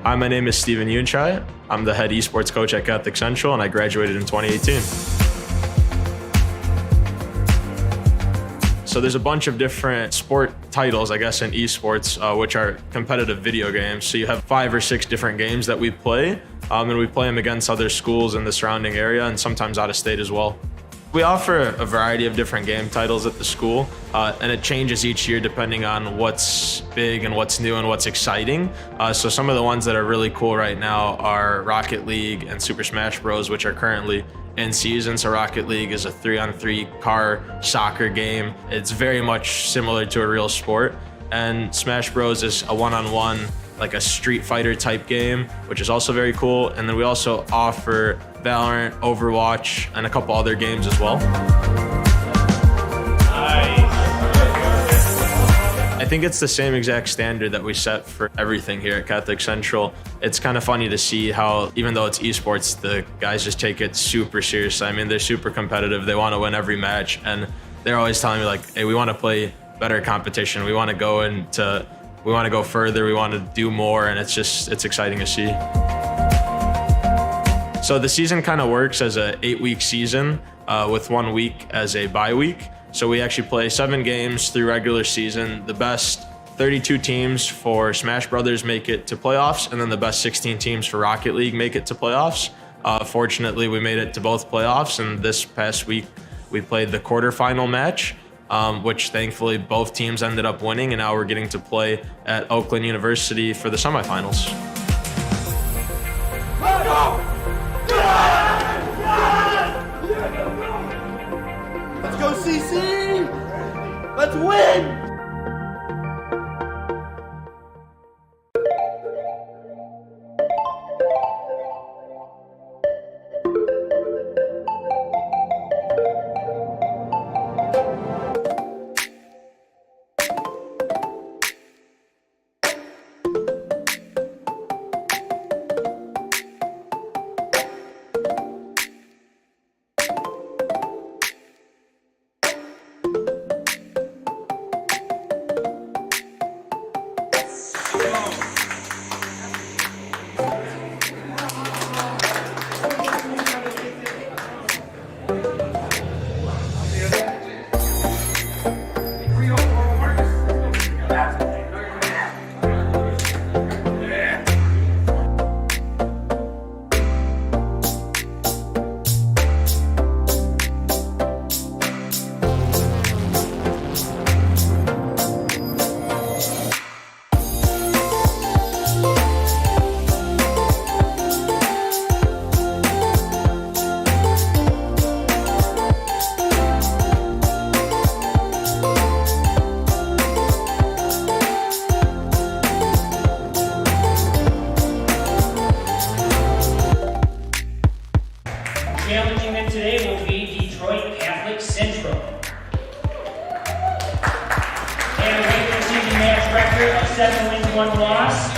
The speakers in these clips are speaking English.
Hi, my name is Steven Yunchai. I'm the head esports coach at Catholic Central, and I graduated in 2018. So there's a bunch of different sport titles, I guess, in esports, which are competitive video games. So you have 5 or 6 different games that we play, and we play them against other schools in the surrounding area and sometimes out of state as well. We offer a variety of different game titles at the school, and it changes each year depending on what's big and what's new and what's exciting. So some of the ones that are really cool right now are Rocket League and Super Smash Bros, which are currently in season. So Rocket League is a 3-on-3 car soccer game. It's very much similar to a real sport. And Smash Bros is a 1-on-1, like a Street Fighter type game, which is also very cool. And then we also offer Valorant, Overwatch, and a couple other games as well. I think it's the same exact standard that we set for everything here at Catholic Central. It's kind of funny to see how, even though it's esports, the guys just take it super seriously. I mean, they're super competitive. They want to win every match, and they're always telling me like, hey, we want to play better competition. We want to go further. We want to do more, and it's exciting to see. So the season kind of works as a 8-week season with 1 week as a bye week. So we actually play 7 games through regular season. The best 32 teams for Smash Brothers make it to playoffs, and then the best 16 teams for Rocket League make it to playoffs. Fortunately, we made it to both playoffs, and this past week we played the quarterfinal match, which thankfully both teams ended up winning, and now we're getting to play at Oakland University for the semifinals. Let's go, CC! Let's win! Challenging them today will be Detroit Catholic Central. And a regular season match record of 7 wins, 1 loss.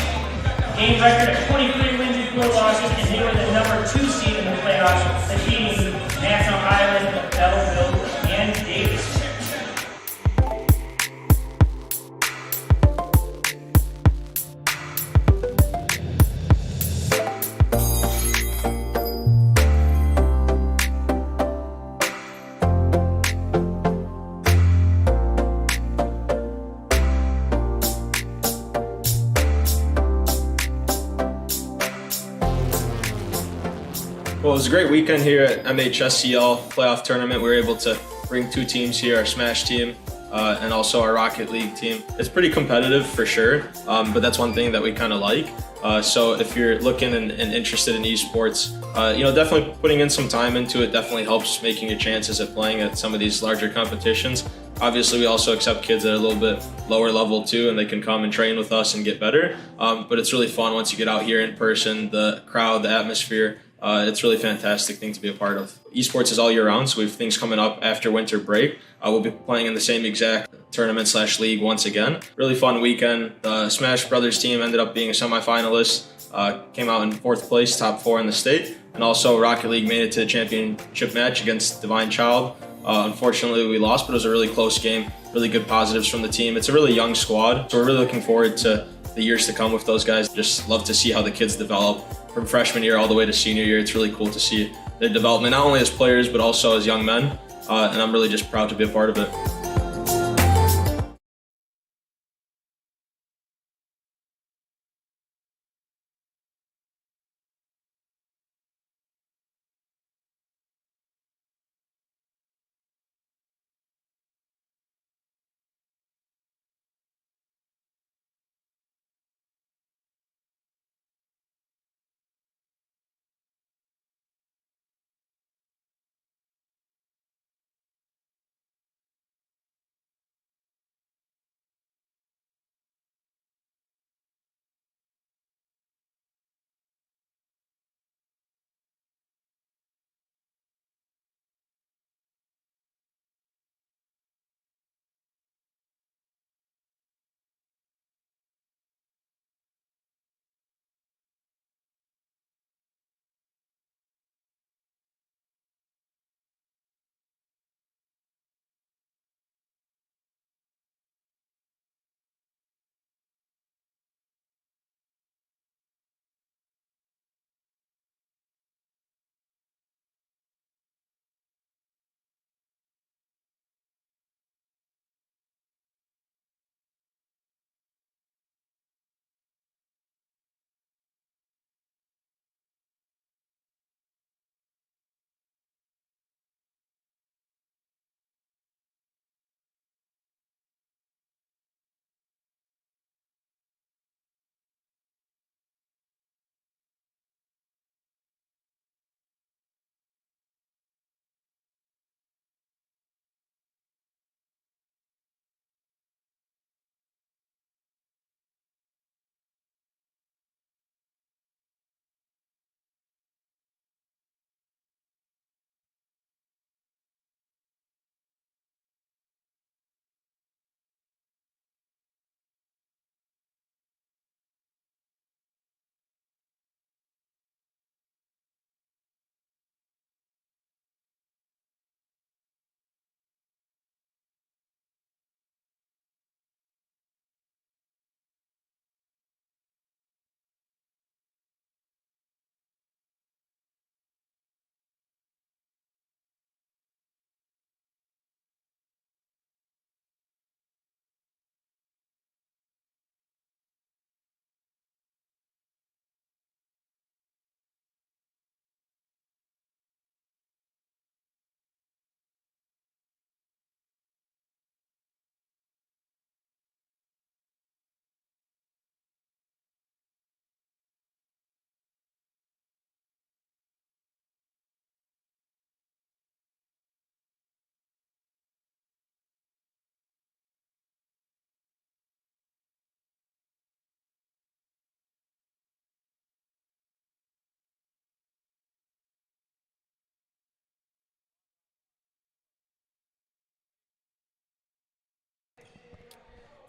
Game record of 23 wins and 4 losses, and they were the number 2 seed in the playoffs, defeating National Island, Belleville, and Davis. Well, it was a great weekend here at MHSCL playoff tournament. We were able to bring 2 teams here, our Smash team and also our Rocket League team. It's pretty competitive for sure, but that's one thing that we kind of like. So if you're looking and interested in esports, definitely putting in some time into it definitely helps making your chances at playing at some of these larger competitions. Obviously, we also accept kids at a little bit lower level too, and they can come and train with us and get better. But it's really fun once you get out here in person, the crowd, the atmosphere. It's really fantastic thing to be a part of. Esports is all year round, so we have things coming up after winter break. We'll be playing in the same exact tournament/league once again. Really fun weekend. The Smash Brothers team ended up being a semifinalist, came out in 4th place, top 4 in the state. And also Rocket League made it to the championship match against Divine Child. Unfortunately, we lost, but it was a really close game. Really good positives from the team. It's a really young squad, so we're really looking forward to the years to come with those guys. Just love to see how the kids develop from freshman year all the way to senior year. It's really cool to see their development, not only as players, but also as young men. And I'm really just proud to be a part of it.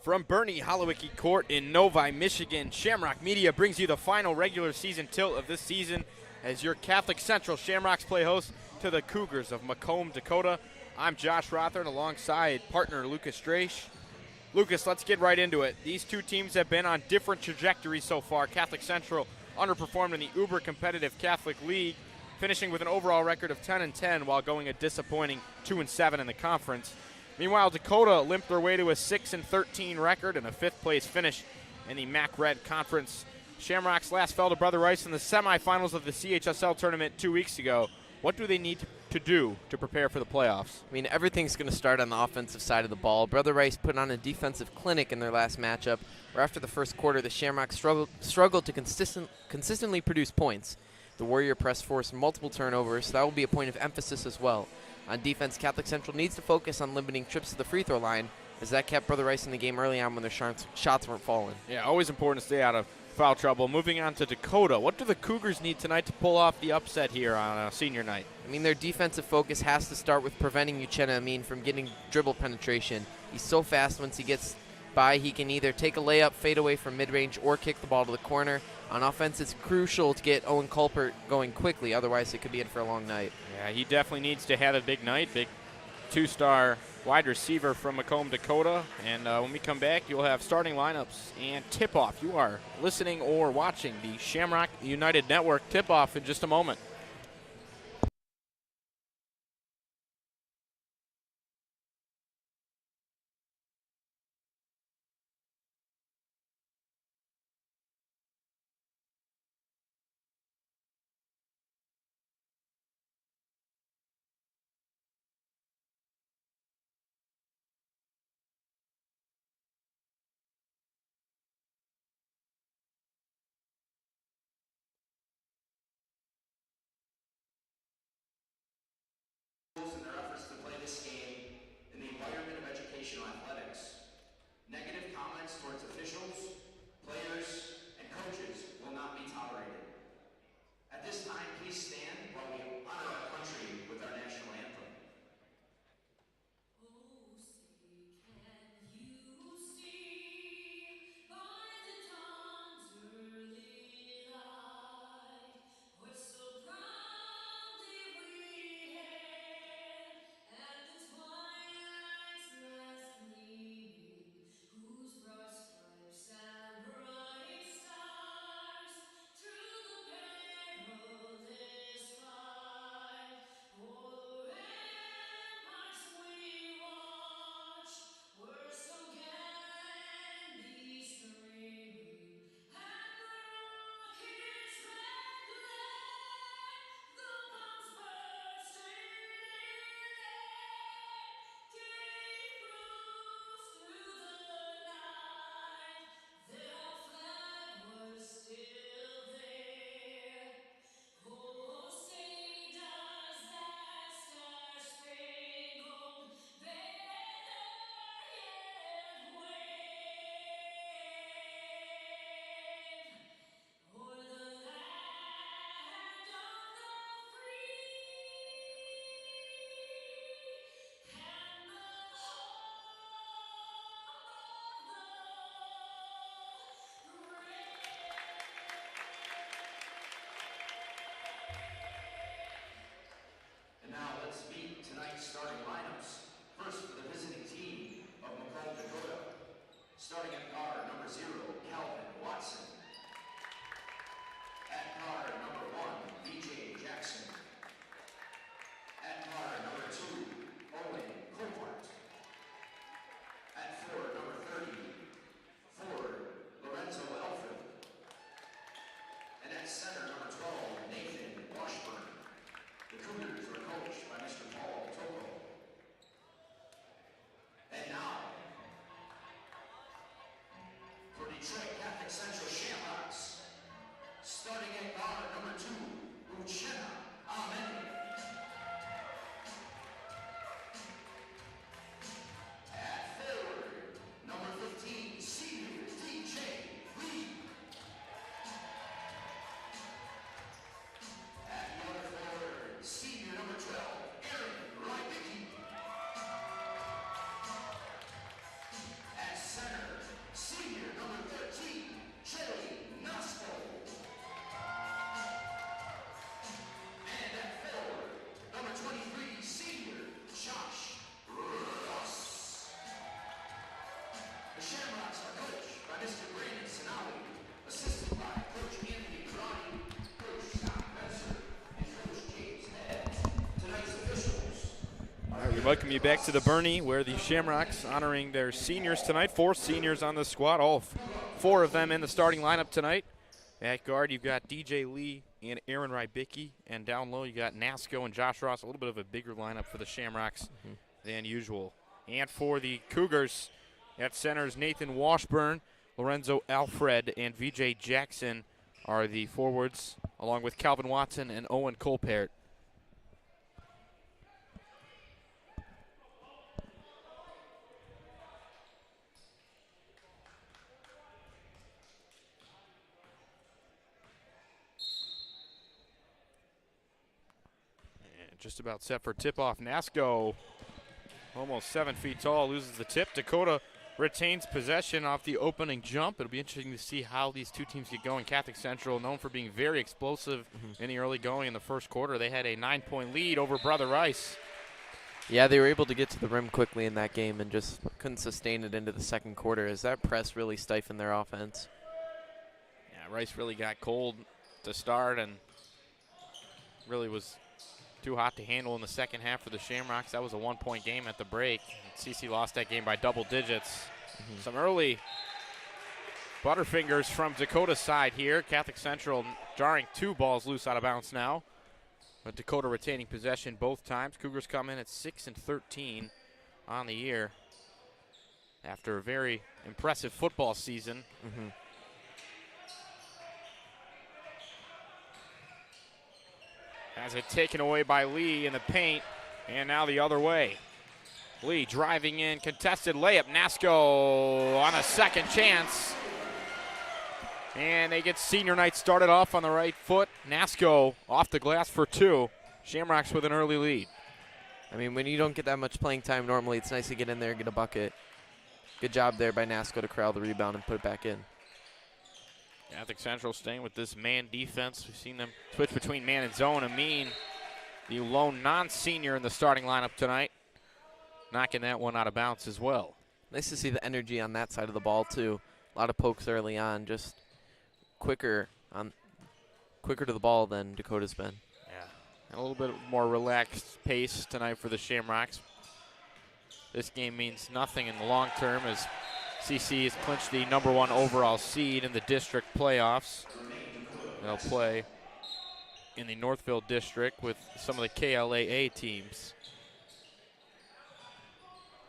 From Bernie Holowicki Court in Novi, Michigan, Shamrock Media brings you the final regular season tilt of this season as your Catholic Central Shamrocks play host to the Cougars of Macomb, Dakota. I'm Josh Rothern alongside partner Lucas Straish. Lucas, let's get right into it. These two teams have been on different trajectories so far. Catholic Central underperformed in the uber competitive Catholic League, finishing with an overall record of 10-10 while going a disappointing 2-7 in the conference. Meanwhile, Dakota limped their way to a 6-13 record and a fifth place finish in the MAC Red Conference. Shamrocks last fell to Brother Rice in the semifinals of the CHSL tournament 2 weeks ago. What do they need to do to prepare for the playoffs? I mean, everything's going to start on the offensive side of the ball. Brother Rice put on a defensive clinic in their last matchup, where after the first quarter, the Shamrocks struggled to consistently produce points. The Warrior press forced multiple turnovers, so that will be a point of emphasis as well. On defense, Catholic Central needs to focus on limiting trips to the free throw line, as that kept Brother Rice in the game early on when their shots weren't falling. Yeah, always important to stay out of foul trouble. Moving on to Dakota, what do the Cougars need tonight to pull off the upset here on a senior night? I mean, their defensive focus has to start with preventing Uchenna Amin from getting dribble penetration. He's so fast once he gets by, he can either take a layup, fade away from mid-range, or kick the ball to the corner. On offense, it's crucial to get Owen Culpert going quickly, otherwise it could be in for a long night. Yeah, he definitely needs to have a big night. Big two-star wide receiver from Macomb, Dakota. And when we come back, you'll have starting lineups and tip-off. You are listening or watching the Shamrock United Network tip-off in just a moment. In their efforts to play this game in the environment of educational athletics. Negative comments towards officials, players, and coaches will not be tolerated. At this time, please stand while we honor our country with our national anthem. Oh, say, can you see by the dawn's early light what so proudly we hailed at the twilight's last gleaming, whose broad stripes and bright stars through the perilous fight o'er the ramparts we watched were so gallantly streaming, and the rocket's red glare, the bombs bursting in air, gave proof through the night that our flag was still there. Oh, say does that star-spangled banner yet wave o'er the land of the free and the home of the And now let's meet tonight's starting lineups. First for the visiting team of Macomb, Dakota. Starting at guard, number 0, Calvin Watson. At guard, number 1, VJ Jackson. At guard, number 2, Owen Copart. At forward, number 30, forward, Lorenzo Alfred. And at center, number 12, Nathan Washburn. The Cougars are coached by Mr. Paul Toko. And now, for Detroit Catholic Central Shamrocks, starting at guard, number 2, Uchenna Ahmed. At forward, number 15, senior DJ Lee. At the other forward, senior number 12, Aaron Rybicki. At center, senior number 13, Shelly Nasco. And at forward, number 23, senior Josh Ross. The Shamrocks are coached by Mr. Brandon Sinawi, assisted by Coach Anthony Karani, Coach Scott Messer, and Coach James Head. Tonight's officials. All right, we welcome you back to the Bernie, where the Shamrocks honoring their seniors tonight. 4 seniors on the squad, all 4 of them in the starting lineup tonight. At guard, you've got DJ Lee and Aaron Rybicki, and down low you got Nasco and Josh Ross. A little bit of a bigger lineup for the Shamrocks than usual. And for the Cougars, at centers Nathan Washburn, Lorenzo Alfred, and VJ Jackson are the forwards, along with Calvin Watson and Owen Colpert. And just about set for tip-off. Nasco, almost 7 feet tall, loses the tip. Dakota retains possession off the opening jump. It'll be interesting to see how these two teams get going. Catholic Central, known for being very explosive in the early going in the first quarter. They had a 9-point lead over Brother Rice. Yeah, they were able to get to the rim quickly in that game and just couldn't sustain it into the second quarter as that press really stifled their offense. Yeah, Rice really got cold to start and really was too hot to handle in the second half for the Shamrocks. That was a 1-point game at the break. CC lost that game by double digits. Some early butterfingers from Dakota's side here. Catholic Central jarring 2 balls loose out of bounds now. But Dakota retaining possession both times. Cougars come in at 6-13 on the year after a very impressive football season. Has it taken away by Lee in the paint, and now the other way. Lee driving in, contested layup. Nasco on a second chance. And they get senior night started off on the right foot. Nasco off the glass for 2. Shamrocks with an early lead. I mean, when you don't get that much playing time normally, it's nice to get in there and get a bucket. Good job there by Nasco to corral the rebound and put it back in. Catholic Central staying with this man defense. We've seen them switch between man and zone. Amin, the lone non-senior in the starting lineup tonight, knocking that one out of bounds as well. Nice to see the energy on that side of the ball, too. A lot of pokes early on, just quicker to the ball than Dakota's been. Yeah, and a little bit more relaxed pace tonight for the Shamrocks. This game means nothing in the long term as CC has clinched the #1 overall seed in the district playoffs. They'll play in the Northville district with some of the KLAA teams.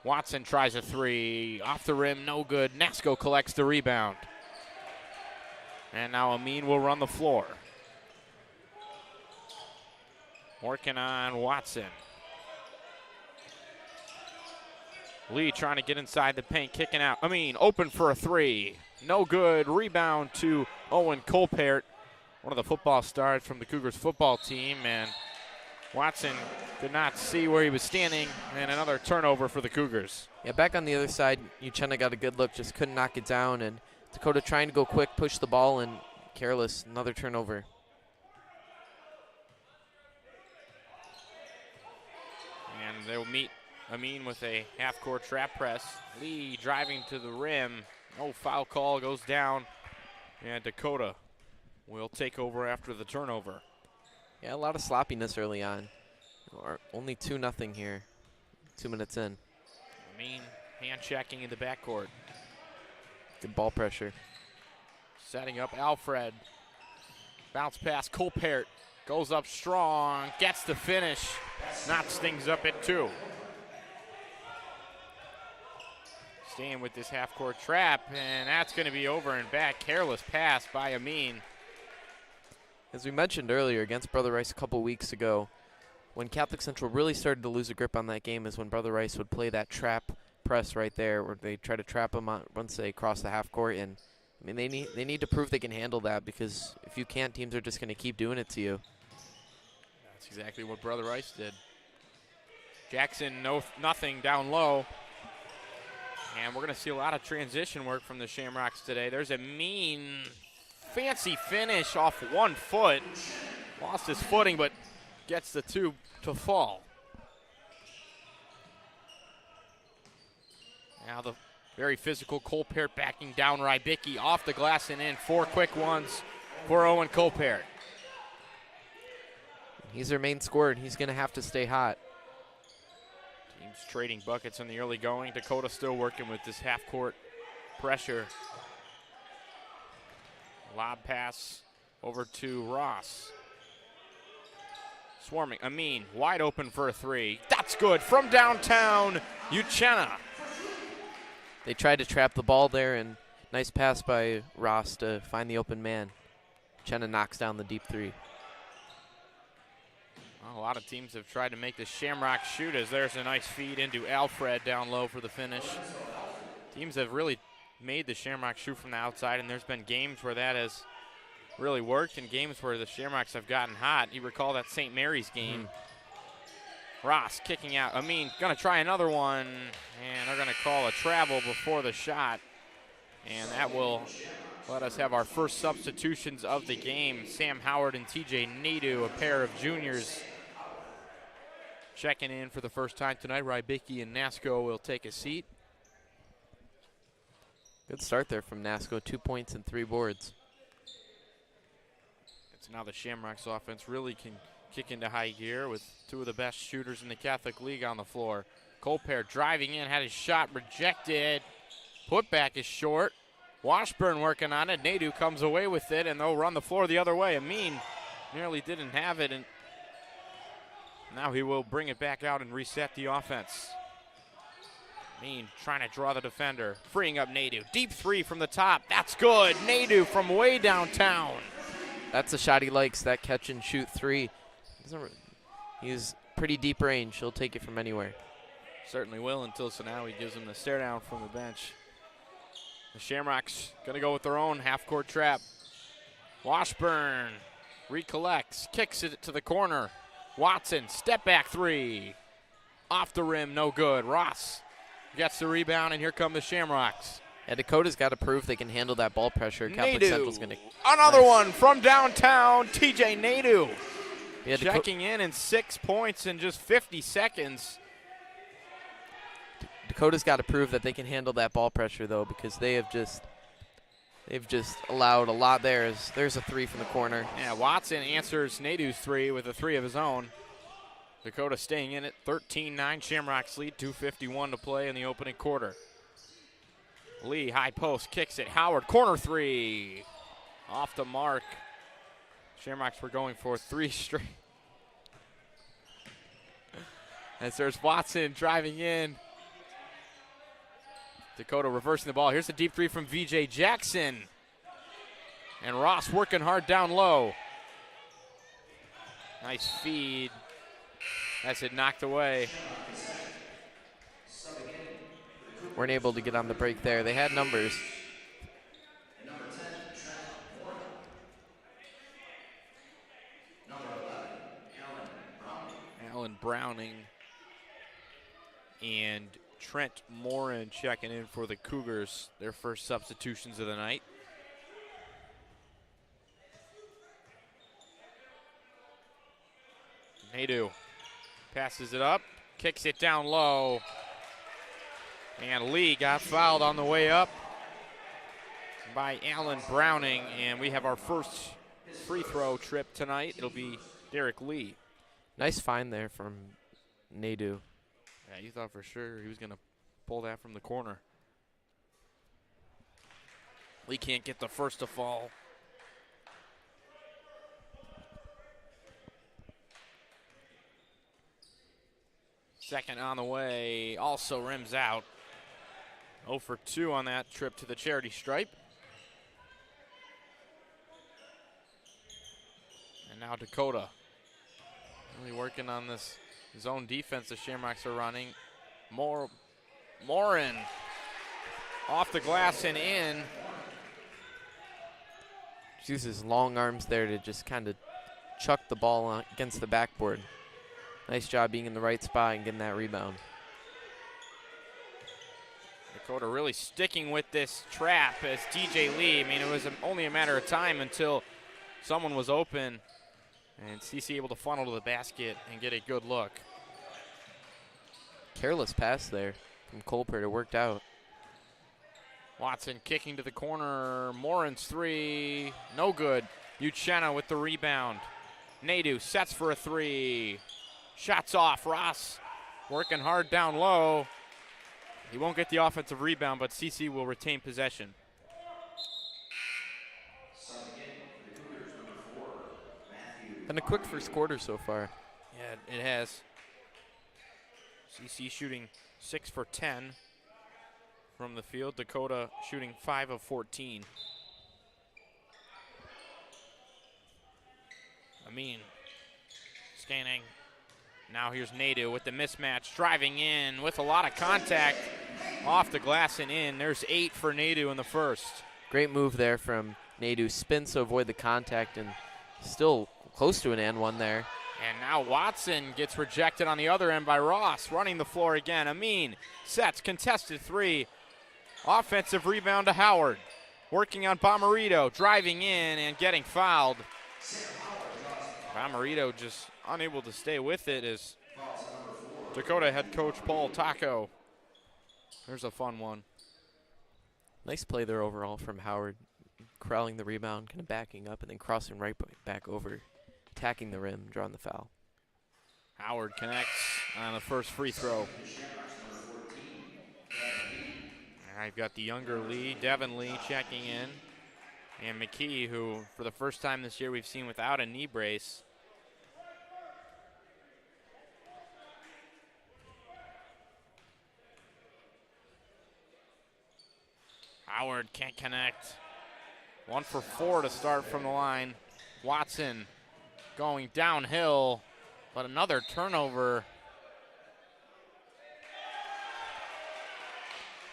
Watson tries a 3, off the rim, no good. Nasco collects the rebound. And now Amin will run the floor. Working on Watson. Lee trying to get inside the paint, kicking out. Amin open for a 3. No good. Rebound to Owen Colpert, one of the football stars from the Cougars football team. And Watson could not see where he was standing. And another turnover for the Cougars. Yeah, back on the other side, Uchenna got a good look, just couldn't knock it down. And Dakota trying to go quick, push the ball, and careless. Another turnover. And they'll meet Amin with a half-court trap press. Lee driving to the rim. No foul call, goes down. And Dakota will take over after the turnover. Yeah, a lot of sloppiness early on. Only 2-0 here, 2 minutes in. Amin hand-checking in the backcourt. Good ball pressure. Setting up Alfred. Bounce pass, Colpert. Goes up strong, gets the finish. Knocks things up at 2. Staying with this half-court trap, and that's going to be over and back. Careless pass by Amin. As we mentioned earlier, against Brother Rice a couple weeks ago, when Catholic Central really started to lose a grip on that game is when Brother Rice would play that trap press right there where they try to trap them on once they cross the half court. And I mean, they need to prove they can handle that, because if you can't, teams are just going to keep doing it to you. That's exactly what Brother Rice did. Jackson, nothing down low. And we're going to see a lot of transition work from the Shamrocks today. There's a mean, fancy finish off 1 foot. Lost his footing, but gets the 2 to fall. Now the very physical Colpert backing down Rybicki off the glass and in. 4 quick ones for Owen Colpert. He's their main scorer, and he's going to have to stay hot. Teams trading buckets in the early going. Dakota still working with this half-court pressure. Lob pass over to Ross. Swarming. Amin wide open for a 3. That's good from downtown. Uchenna. They tried to trap the ball there, and nice pass by Ross to find the open man. Uchenna knocks down the deep 3. Well, a lot of teams have tried to make the Shamrocks shoot, as there's a nice feed into Alfred down low for the finish. Teams have really made the Shamrocks shoot from the outside, and there's been games where that has really worked and games where the Shamrocks have gotten hot. You recall that St. Mary's game. Ross kicking out. Amin going to try another one, and they're going to call a travel before the shot. And that will let us have our first substitutions of the game. Sam Howard and TJ Nadu, a pair of juniors, checking in for the first time tonight. Rybicki and Nasco will take a seat. Good start there from Nasco, 2 points and 3 boards. It's now the Shamrocks offense really can kick into high gear with 2 of the best shooters in the Catholic League on the floor. Colpair driving in, had his shot rejected. Putback is short. Washburn working on it. Nadu comes away with it, and they'll run the floor the other way. Amin nearly didn't have it, and now he will bring it back out and reset the offense. Amin trying to draw the defender, freeing up Nadu. Deep 3 from the top. That's good. Nadu from way downtown. That's a shot he likes, that catch and shoot 3. He's pretty deep range. He'll take it from anywhere. Certainly will until Sanawi gives him the stare down from the bench. The Shamrocks going to go with their own half-court trap. Washburn recollects, kicks it to the corner. Watson, step back 3. Off the rim, no good. Ross gets the rebound, and here come the Shamrocks. Yeah, Dakota's got to prove they can handle that ball pressure. Catholic Central's going to. Another one from downtown, TJ Nadu. Yeah, Checking in 6 points in just 50 seconds. Dakota's got to prove that they can handle that ball pressure, though, because they've just allowed a lot there. There's a 3 from the corner. Yeah, Watson answers Nadu's 3 with a 3 of his own. Dakota staying in it, 13-9. Shamrocks lead, 2:51 to play in the opening quarter. Lee, high post, kicks it. Howard, corner 3. Off the mark. Shamrocks were going for 3 straight. As there's Watson driving in. Dakota reversing the ball. Here's a deep 3 from VJ Jackson. And Ross working hard down low. Nice feed. That's it knocked away. Weren't able to get on the break there. They had numbers. Alan Browning and Trent Morin checking in for the Cougars, their first substitutions of the night. Nadu passes it up, kicks it down low, and Lee got fouled on the way up by Alan Browning, and we have our first free throw trip tonight. It'll be Derek Lee. Nice find there from Nadu. Yeah, you thought for sure he was going to pull that from the corner. Lee can't get the first to fall. Second on the way, also rims out. 0 for 2 on that trip to the charity stripe. And now Dakota really working on this zone defense the Shamrocks are running. Morin off the glass and in. She uses long arms there to just kind of chuck the ball against the backboard. Nice job being in the right spot and getting that rebound. Dakota really sticking with this trap as TJ Lee. I mean, it was only a matter of time until someone was open and CC able to funnel to the basket and get a good look. Careless pass there from Colpert. It worked out. Watson kicking to the corner. Morin's 3. No good. Uchenna with the rebound. Nadu sets for a 3. Shots off. Ross working hard down low. He won't get the offensive rebound, but CC will retain possession. Been a quick first quarter so far. Yeah, it has. CC shooting 6 for 10 from the field. Dakota shooting 5 of 14. Amin scanning. Now here's Nadu with the mismatch, driving in with a lot of contact. Off the glass and in. There's 8 for Nadu in the first. Great move there from Nadu. Spins to avoid the contact and still close to an and one there. And now Watson gets rejected on the other end by Ross. Running the floor again. Amin sets, contested 3. Offensive rebound to Howard. Working on Bomarito, driving in and getting fouled. Bomarito just unable to stay with it as Dakota head coach Paul Taco. There's a fun one. Nice play there overall from Howard, corralling the rebound, kind of backing up, and then crossing right back over, attacking the rim, drawing the foul. Howard connects on the first free throw. I've got the younger Lee, Devin Lee, checking in. And McKee, who for the first time this year we've seen without a knee brace. Howard can't connect. 1 for 4 to start from the line. Watson going downhill, but another turnover.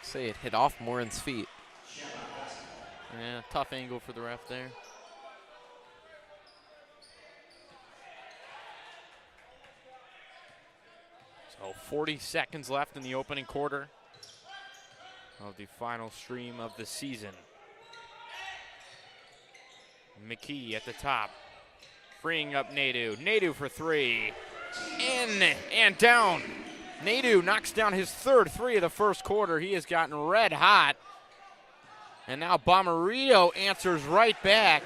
Say it hit off Morin's feet. Yeah, tough angle for the ref there. So 40 seconds left in the opening quarter of the final stream of the season. McKee at the top, freeing up Nadu. Nadu for 3, in and down. Nadu knocks down his third 3 of the first quarter. He has gotten red hot. And now Bomarito answers right back.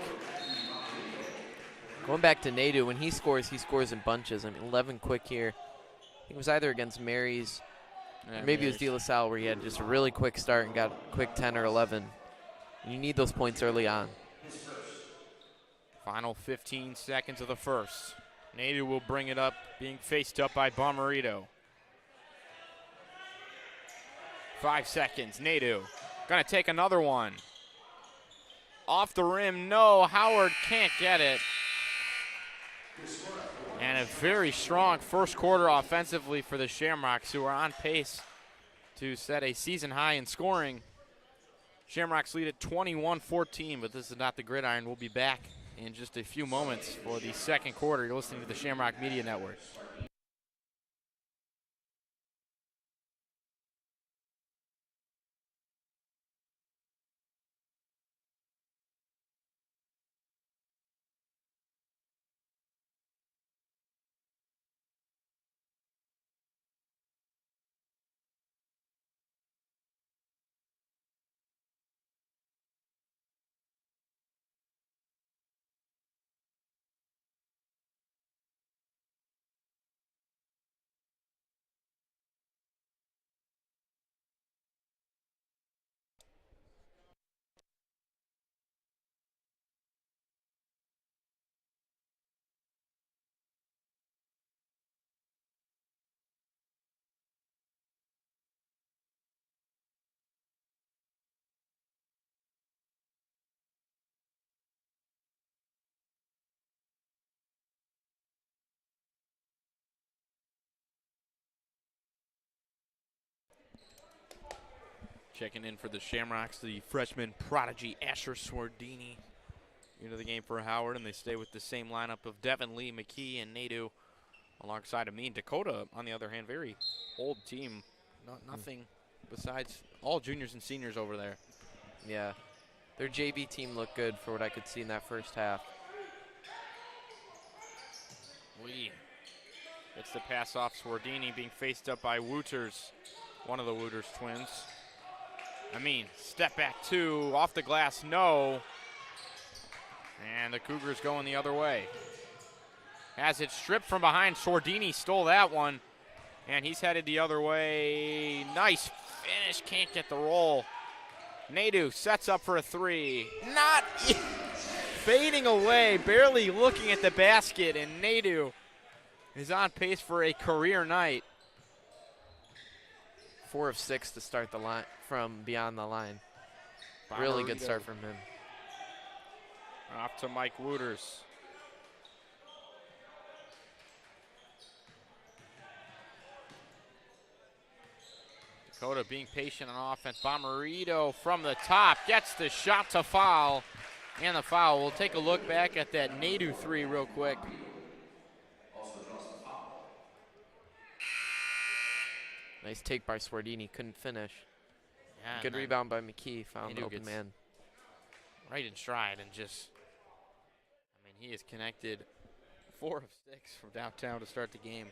Going back to Nadu, when he scores in bunches. I mean, 11 quick here. I think it was either against Mary's, or maybe it was De La Salle, where he had just a really quick start and got a quick 10 or 11. You need those points early on. Final 15 seconds of the first. Nadu will bring it up, being faced up by Bomarito. 5 seconds, Nadu gonna take another one. Off the rim, no, Howard can't get it. And a very strong first quarter offensively for the Shamrocks, who are on pace to set a season high in scoring. Shamrocks lead at 21-14, but this is not the gridiron. We'll be back in just a few moments for the second quarter. You're listening to the Shamrock Media Network. Checking in for the Shamrocks, the freshman prodigy Asher Swardini into the game for Howard, and they stay with the same lineup of Devin Lee, McKee, and Nadu alongside of me. And Dakota, on the other hand, very old team. Nothing besides all juniors and seniors over there. Yeah, their JV team looked good for what I could see in that first half. Lee gets the pass off. Swardini being faced up by Wooters, one of the Wooters twins. Step back 2, off the glass, no. And the Cougars going the other way. Has it stripped from behind. Swardini stole that one, and he's headed the other way. Nice finish, can't get the roll. Nadu sets up for a 3. Not fading away, barely looking at the basket, and Nadu is on pace for a career night. 4 of 6 to start the line from beyond the line. Really good start from him. Off to Mike Wooters. Dakota being patient on offense. Bomarito from the top gets the shot to foul. And the foul. We'll take a look back at that Nadu 3 real quick. Nice take by Swardini, couldn't finish. Yeah, good rebound by McKee, found an Nadu open gets man. Right in stride and just, he is connected 4 of 6 from downtown to start the game.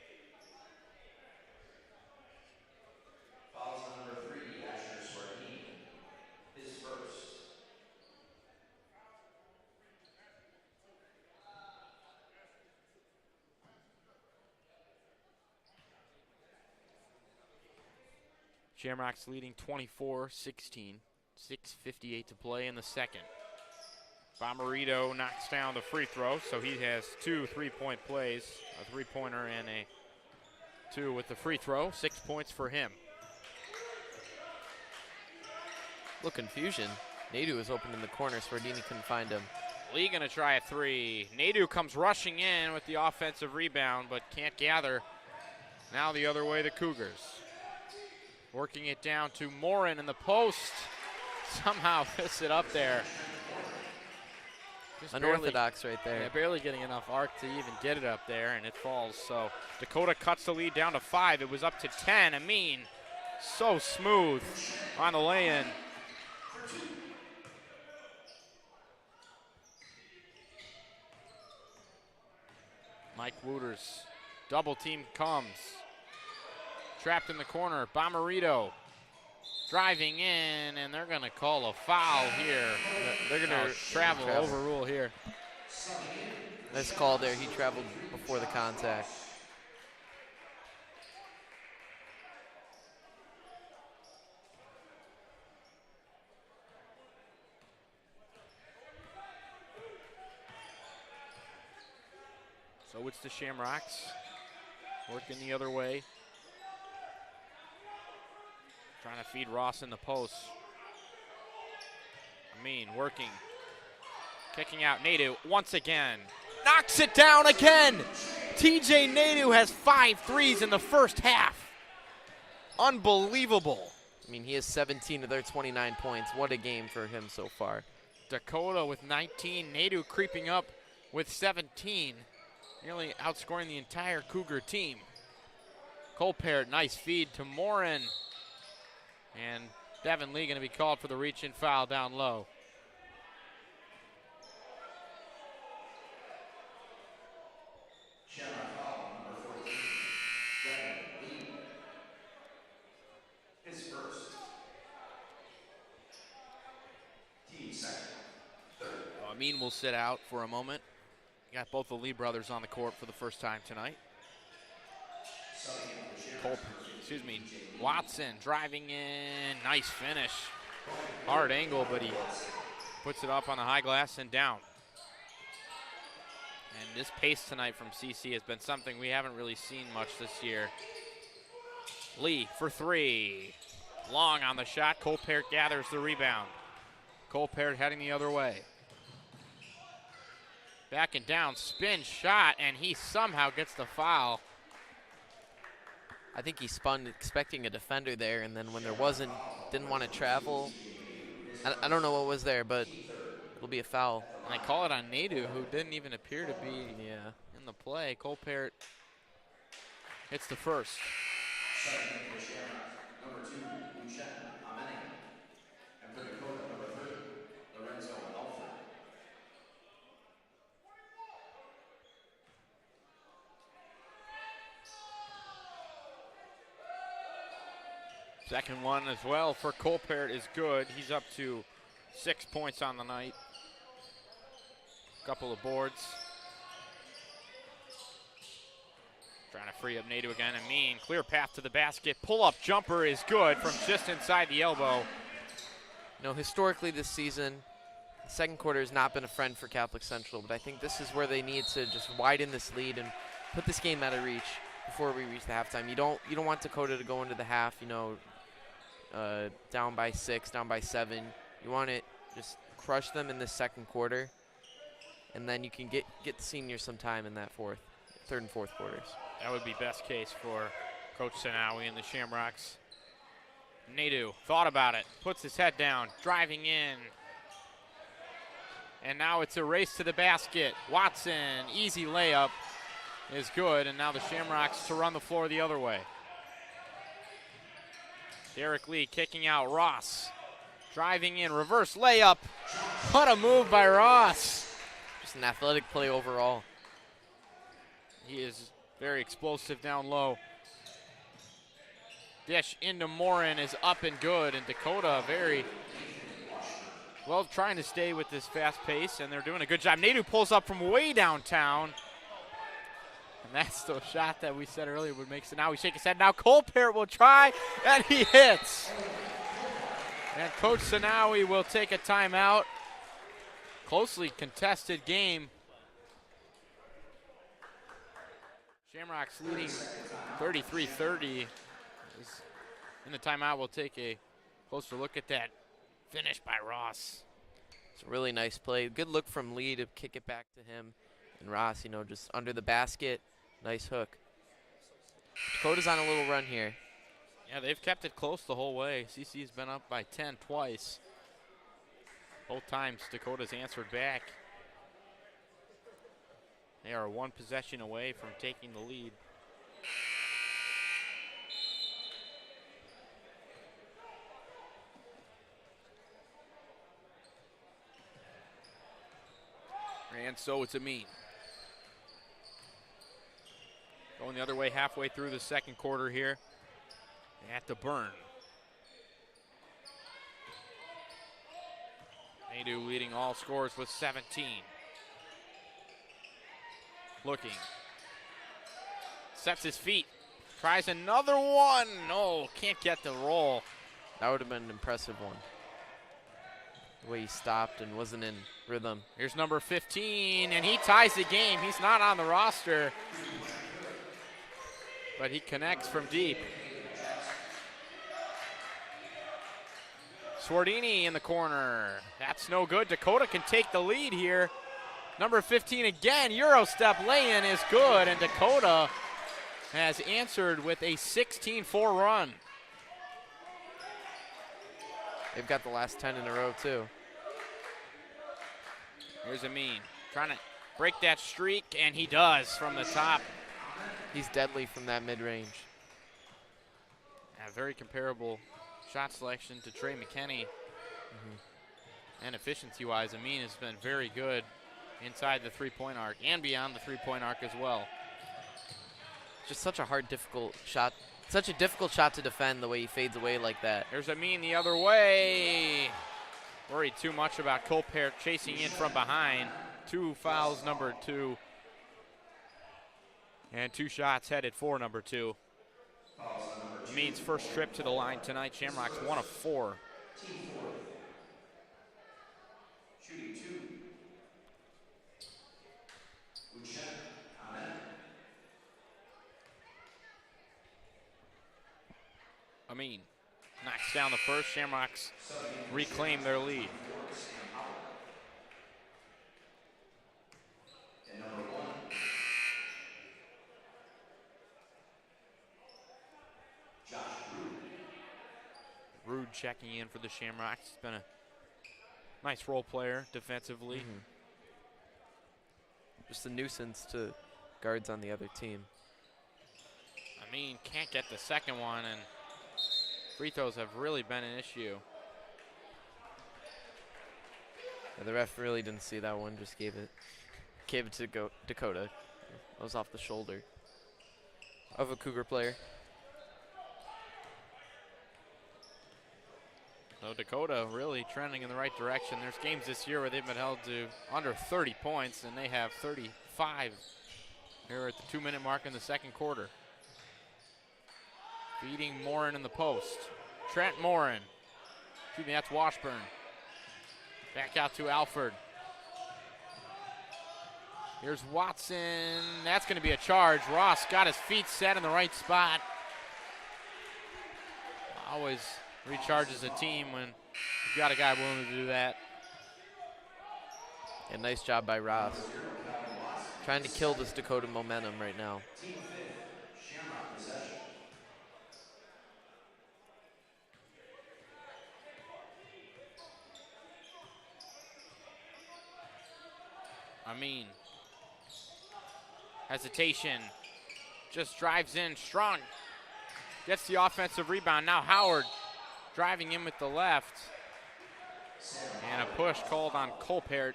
Shamrocks leading 24-16. 6:58 to play in the second. Bomarito knocks down the free throw, so he has 2 3-point plays, a three-pointer and a 2 with the free throw. 6 points for him. Little confusion. Nadu was open in the corner, Svardini couldn't find him. Lee gonna try a 3. Nadu comes rushing in with the offensive rebound, but can't gather. Now the other way, the Cougars. Working it down to Morin in the post. Somehow fits it up there. Just Unorthodox right there. Yeah, barely getting enough arc to even get it up there, and it falls. So Dakota cuts the lead down to 5. It was up to 10. Amin, so smooth on the lay-in. Mike Wooters, double team comes. Trapped in the corner, Bomarito driving in, and they're gonna call a foul here. They're gonna travel, overrule here. Nice call there, he traveled before the contact. So it's the Shamrocks working the other way. Trying to feed Ross in the post. Amin working. Kicking out Nadu once again. Knocks it down again. TJ Nadu has 5 threes in the first half. Unbelievable. I mean, he has 17 of their 29 points. What a game for him so far. Dakota with 19. Nadu creeping up with 17. Nearly outscoring the entire Cougar team. Colpert, nice feed to Morin. And Devin Lee going to be called for the reach-in foul down low. Shamrock foul, number 14, Devin Lee. His first. Team second. Third. Amin will sit out for a moment. Got both the Lee brothers on the court for the first time tonight. Watson driving in, nice finish. Hard angle, but he puts it up on the high glass and down. And this pace tonight from CC has been something we haven't really seen much this year. Lee for 3. Long on the shot, Colpert gathers the rebound. Colpert heading the other way. Backing down, spin shot, and he somehow gets the foul. I think he spun expecting a defender there, and then when there wasn't, didn't want to travel. I don't know what was there, but it'll be a foul. And they call it on Nadu, who didn't even appear to be in the play. Colpert hits the first. Second for Shamrock, number 2, Lucien Amene. And for Dakota, number 3, Lorenzo Alfred. Second one as well for Colpert is good. He's up to 6 points on the night. Couple of boards. Trying to free up Nadu again. Amin, clear path to the basket. Pull-up jumper is good from just inside the elbow. You know, historically this season, the second quarter has not been a friend for Catholic Central, but I think this is where they need to just widen this lead and put this game out of reach before we reach the halftime. You don't want Dakota to go into the half, down by 6, down by 7. You want to just crush them in the second quarter, and then you can get the seniors some time in that third and fourth quarters. That would be best case for Coach Sanawi and the Shamrocks. Nadu thought about it, puts his head down, driving in. And now it's a race to the basket. Watson, easy layup is good, and now the Shamrocks to run the floor the other way. Derek Lee kicking out Ross. Driving in, reverse layup. What a move by Ross. Just an athletic play overall. He is very explosive down low. Dish into Morin is up and good, and Dakota very well trying to stay with this fast pace, and they're doing a good job. Nadu pulls up from way downtown, And that's the shot that we said earlier would make. So now we shake his head. Now Colpert will try, and he hits. And Coach Sanawi will take a timeout. Closely contested game. Shamrocks leading 33-30. In the timeout, we'll take a closer look at that finish by Ross. It's a really nice play. Good look from Lee to kick it back to him. And Ross, you know, just under the basket. Nice hook. Dakota's on a little run here. Yeah, they've kept it close the whole way. CC's been up by 10 twice. Both times Dakota's answered back. They are one possession away from taking the lead. And so it's Amin. Going the other way halfway through the second quarter here. At the burn. Nadu leading all scores with 17. Looking. Sets his feet. Tries another one. No, can't get the roll. That would have been an impressive one. The way he stopped and wasn't in rhythm. Here's number 15, and he ties the game. He's not on the roster, but he connects from deep. Swardini in the corner. That's no good. Dakota can take the lead here. Number 15 again. Euro step lay-in is good, and Dakota has answered with a 16-4 run. They've got the last 10 in a row, too. Here's Amin trying to break that streak, and he does from the top. He's deadly from that mid-range. A very comparable shot selection to Trey McKinney. And efficiency-wise, Amin has been very good inside the three-point arc and beyond the three-point arc as well. Just such a hard, difficult shot. Such a difficult shot to defend the way he fades away like that. There's Amin the other way. Worried too much about Colpert chasing in from behind. 2 fouls, number 2. And 2 shots headed for number 2. Amin's first trip to the line tonight. Shamrocks 1 of 4. Shooting 2. Amin knocks down the first. Shamrocks reclaim their lead. And number 1. Josh Rude. Rude checking in for the Shamrocks. He's been a nice role player defensively. Just a nuisance to guards on the other team. Amin can't get the second one, and free throws have really been an issue. Yeah, the ref really didn't see that one, just gave it to Dakota. That was off the shoulder of a Cougar player. So Dakota really trending in the right direction. There's games this year where they've been held to under 30 points, and they have 35 here at the 2-minute mark in the second quarter. Feeding Morin in the post. Trent Morin. Excuse me, that's Washburn. Back out to Alford. Here's Watson. That's going to be a charge. Ross got his feet set in the right spot. Always recharges a team when you've got a guy willing to do that. And nice job by Ross. Trying to kill this Dakota momentum right now. Amin. Hesitation. Just drives in strong. Gets the offensive rebound. Now Howard driving in with the left. And a push called on Colpert.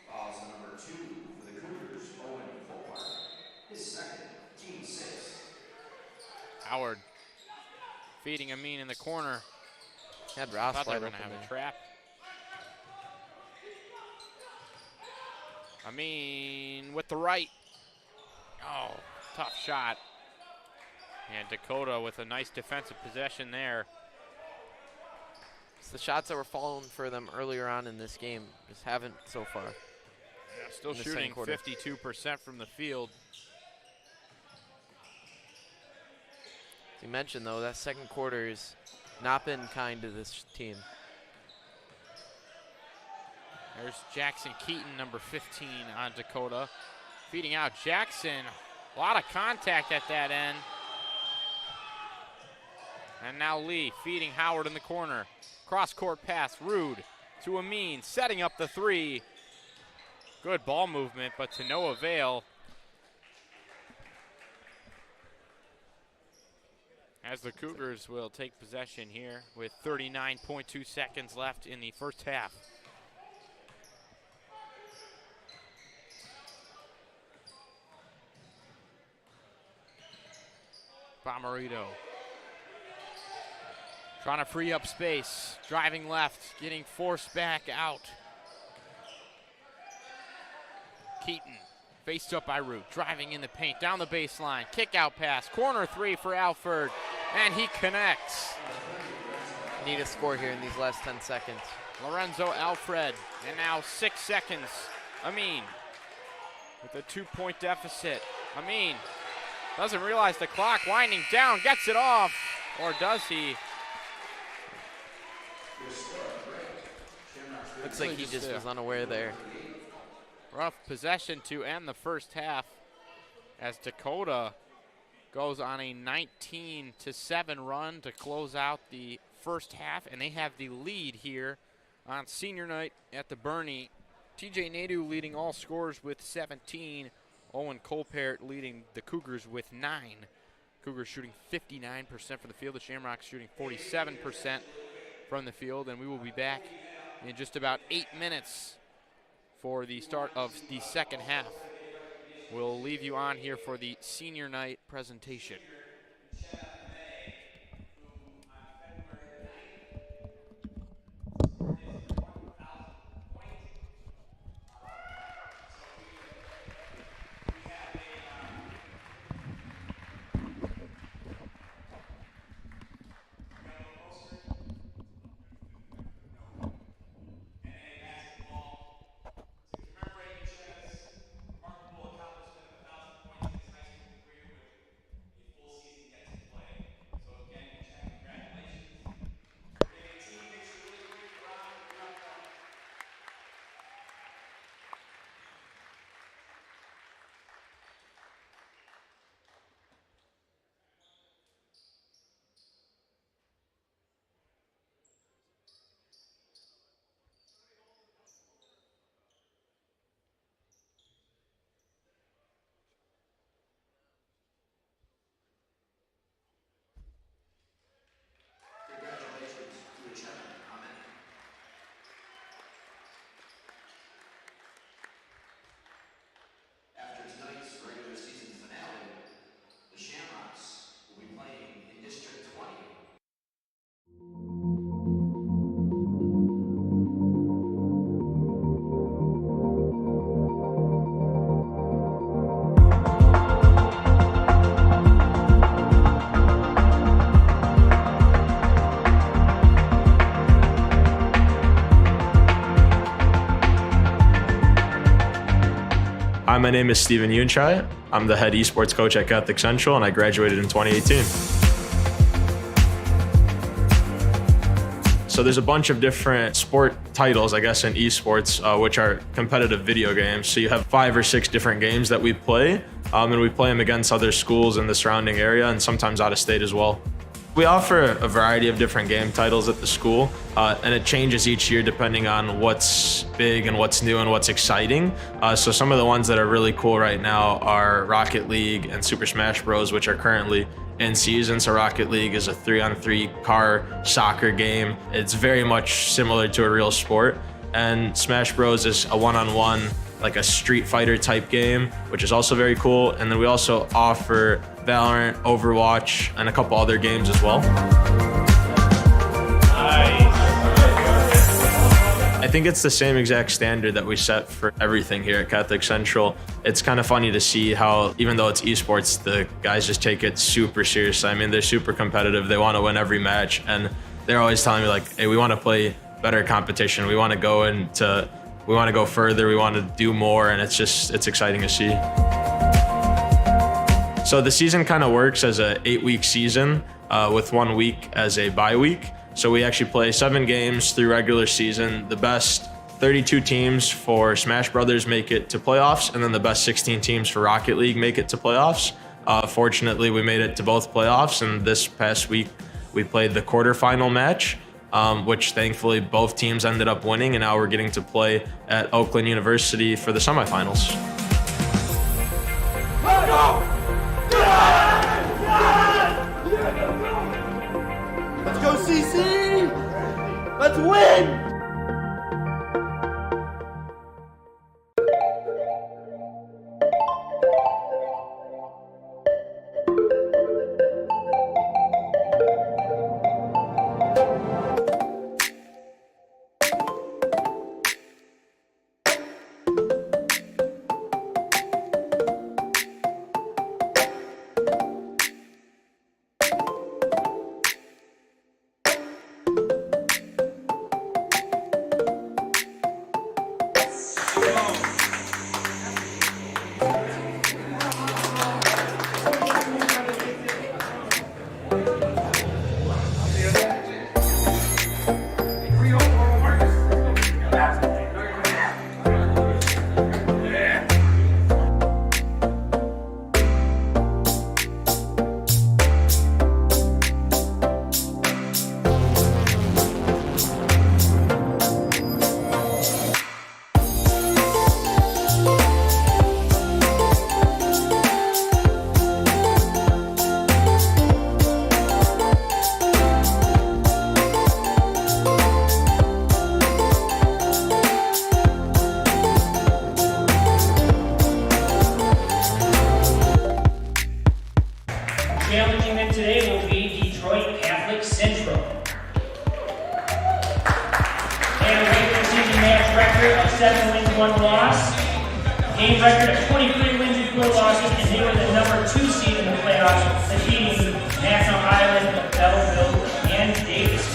Fouls on number 2 for the Cougars, Owen Colpert. His second, team 6. Howard feeding Amin in the corner. Had Ross Thought they wide were open going to have there. a trap. Amin with the right. Oh, tough shot. And Dakota with a nice defensive possession there. It's the shots that were falling for them earlier on in this game just haven't so far. Yeah, still in the shooting second quarter. 52% from the field. As you mentioned, though, that second quarter has not been kind to this team. There's Jackson Keaton, number 15 on Dakota. Feeding out Jackson. A lot of contact at that end. And now Lee feeding Howard in the corner. Cross-court pass, Rude to Amin, setting up the three. Good ball movement, but to no avail. As the Cougars will take possession here with 39.2 seconds left in the first half. Bomarito trying to free up space, driving left, getting forced back out. Keaton faced up by Root, driving in the paint, down the baseline, kick out pass, corner three for Alford, and he connects. Need a score here in these last 10 seconds. Lorenzo Alfred, and now 6 seconds. Amin with a 2-point deficit. Amin doesn't realize the clock, winding down, gets it off, or does he? Looks like he just was unaware there. Rough possession to end the first half as Dakota goes on a 19-7 run to close out the first half, and they have the lead here on senior night at the Bernie. TJ Nadu leading all scorers with 17. Owen Colpert leading the Cougars with 9. Cougars shooting 59% from the field. The Shamrocks shooting 47% from the field, and we will be back in just about 8 minutes for the start of the second half. We'll leave you on here for the senior night presentation. Congratulations to the chairman. Amen. After tonight's regular season finale, the Shamrocks will be playing in District 20. Hi, my name is Steven Yunchai. I'm the head esports coach at Catholic Central, and I graduated in 2018. So there's a bunch of different sport titles, I guess, in esports, which are competitive video games. So you have 5 or 6 different games that we play, and we play them against other schools in the surrounding area and sometimes out of state as well. We offer a variety of different game titles at the school, and it changes each year depending on what's big and what's new and what's exciting. So some of the ones that are really cool right now are Rocket League and Super Smash Bros, which are currently in season. So Rocket League is a 3-on-3 car soccer game. It's very much similar to a real sport. And Smash Bros is a 1-on-1, like a Street Fighter type game, which is also very cool. And then we also offer Valorant, Overwatch, and a couple other games as well. I think it's the same exact standard that we set for everything here at Catholic Central. It's kind of funny to see how, even though it's esports, the guys just take it super seriously. I mean, they're super competitive. They want to win every match, and they're always telling me like, hey, we want to play better competition. We want to go further. We want to do more, and it's exciting to see. So the season kind of works as a 8-week season with 1 week as a bye week. So we actually play 7 games through regular season. The best 32 teams for Smash Brothers make it to playoffs, and then the best 16 teams for Rocket League make it to playoffs. Fortunately, we made it to both playoffs, and this past week we played the quarterfinal match, which thankfully both teams ended up winning, and now we're getting to play at Oakland University for the semifinals. Let's go, CC! Let's win! Challenging them today will be Detroit Catholic Central. They have a regular season match record of 7 wins, 1 loss. Game record of 23 wins and 4 losses, and they were the number 2 seed in the playoffs, defeating National Island, Belleville, and Davis.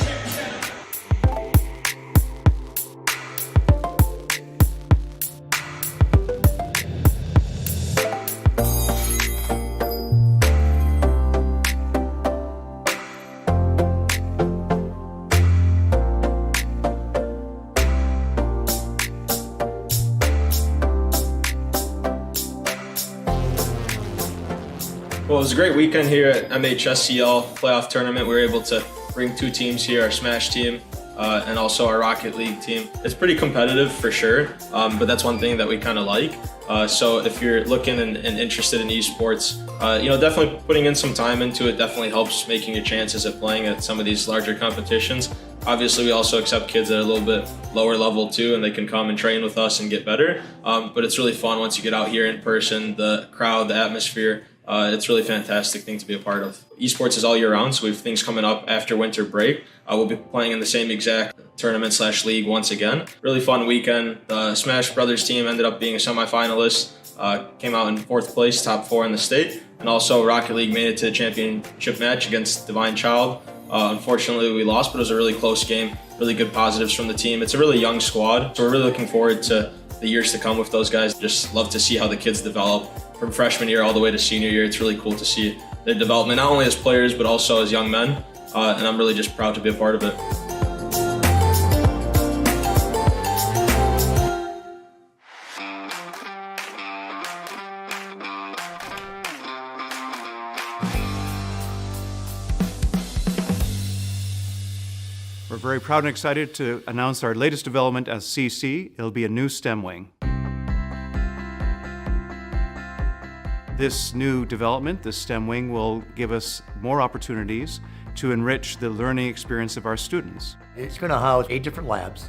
Well, it was a great weekend here at MHSCL playoff tournament. We were able to bring 2 teams here, our Smash team and also our Rocket League team. It's pretty competitive for sure, but that's one thing that we kind of like. So if you're looking and interested in esports, definitely putting in some time into it definitely helps making your chances at playing at some of these larger competitions. Obviously, we also accept kids that are a little bit lower level too, and they can come and train with us and get better. But it's really fun once you get out here in person, the crowd, the atmosphere. It's really a fantastic thing to be a part of. Esports is all year round, so we have things coming up after winter break. We'll be playing in the same exact tournament/league once again. Really fun weekend. The Smash Brothers team ended up being a semifinalist, came out in 4th place, top 4 in the state. And also Rocket League made it to the championship match against Divine Child. Unfortunately, we lost, but it was a really close game. Really good positives from the team. It's a really young squad, so we're really looking forward to the years to come with those guys. Just love to see how the kids develop from freshman year all the way to senior year. It's really cool to see their development, not only as players, but also as young men. And I'm really just proud to be a part of it. We're very proud and excited to announce our latest development as CC. It'll be a new STEM wing. This new development, the STEM wing, will give us more opportunities to enrich the learning experience of our students. It's going to house 8 different labs.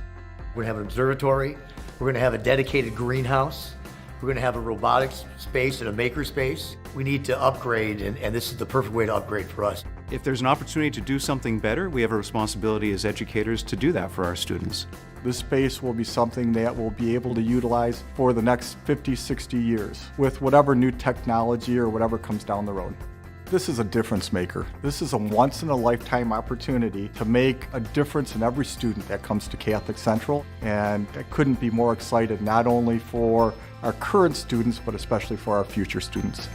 We're going to have an observatory. We're going to have a dedicated greenhouse. We're going to have a robotics space and a maker space. We need to upgrade, and this is the perfect way to upgrade for us. If there's an opportunity to do something better, we have a responsibility as educators to do that for our students. This space will be something that we'll be able to utilize for the next 50, 60 years with whatever new technology or whatever comes down the road. This is a difference maker. This is a once-in-a-lifetime opportunity to make a difference in every student that comes to Catholic Central, and I couldn't be more excited not only for our current students, but especially for our future students.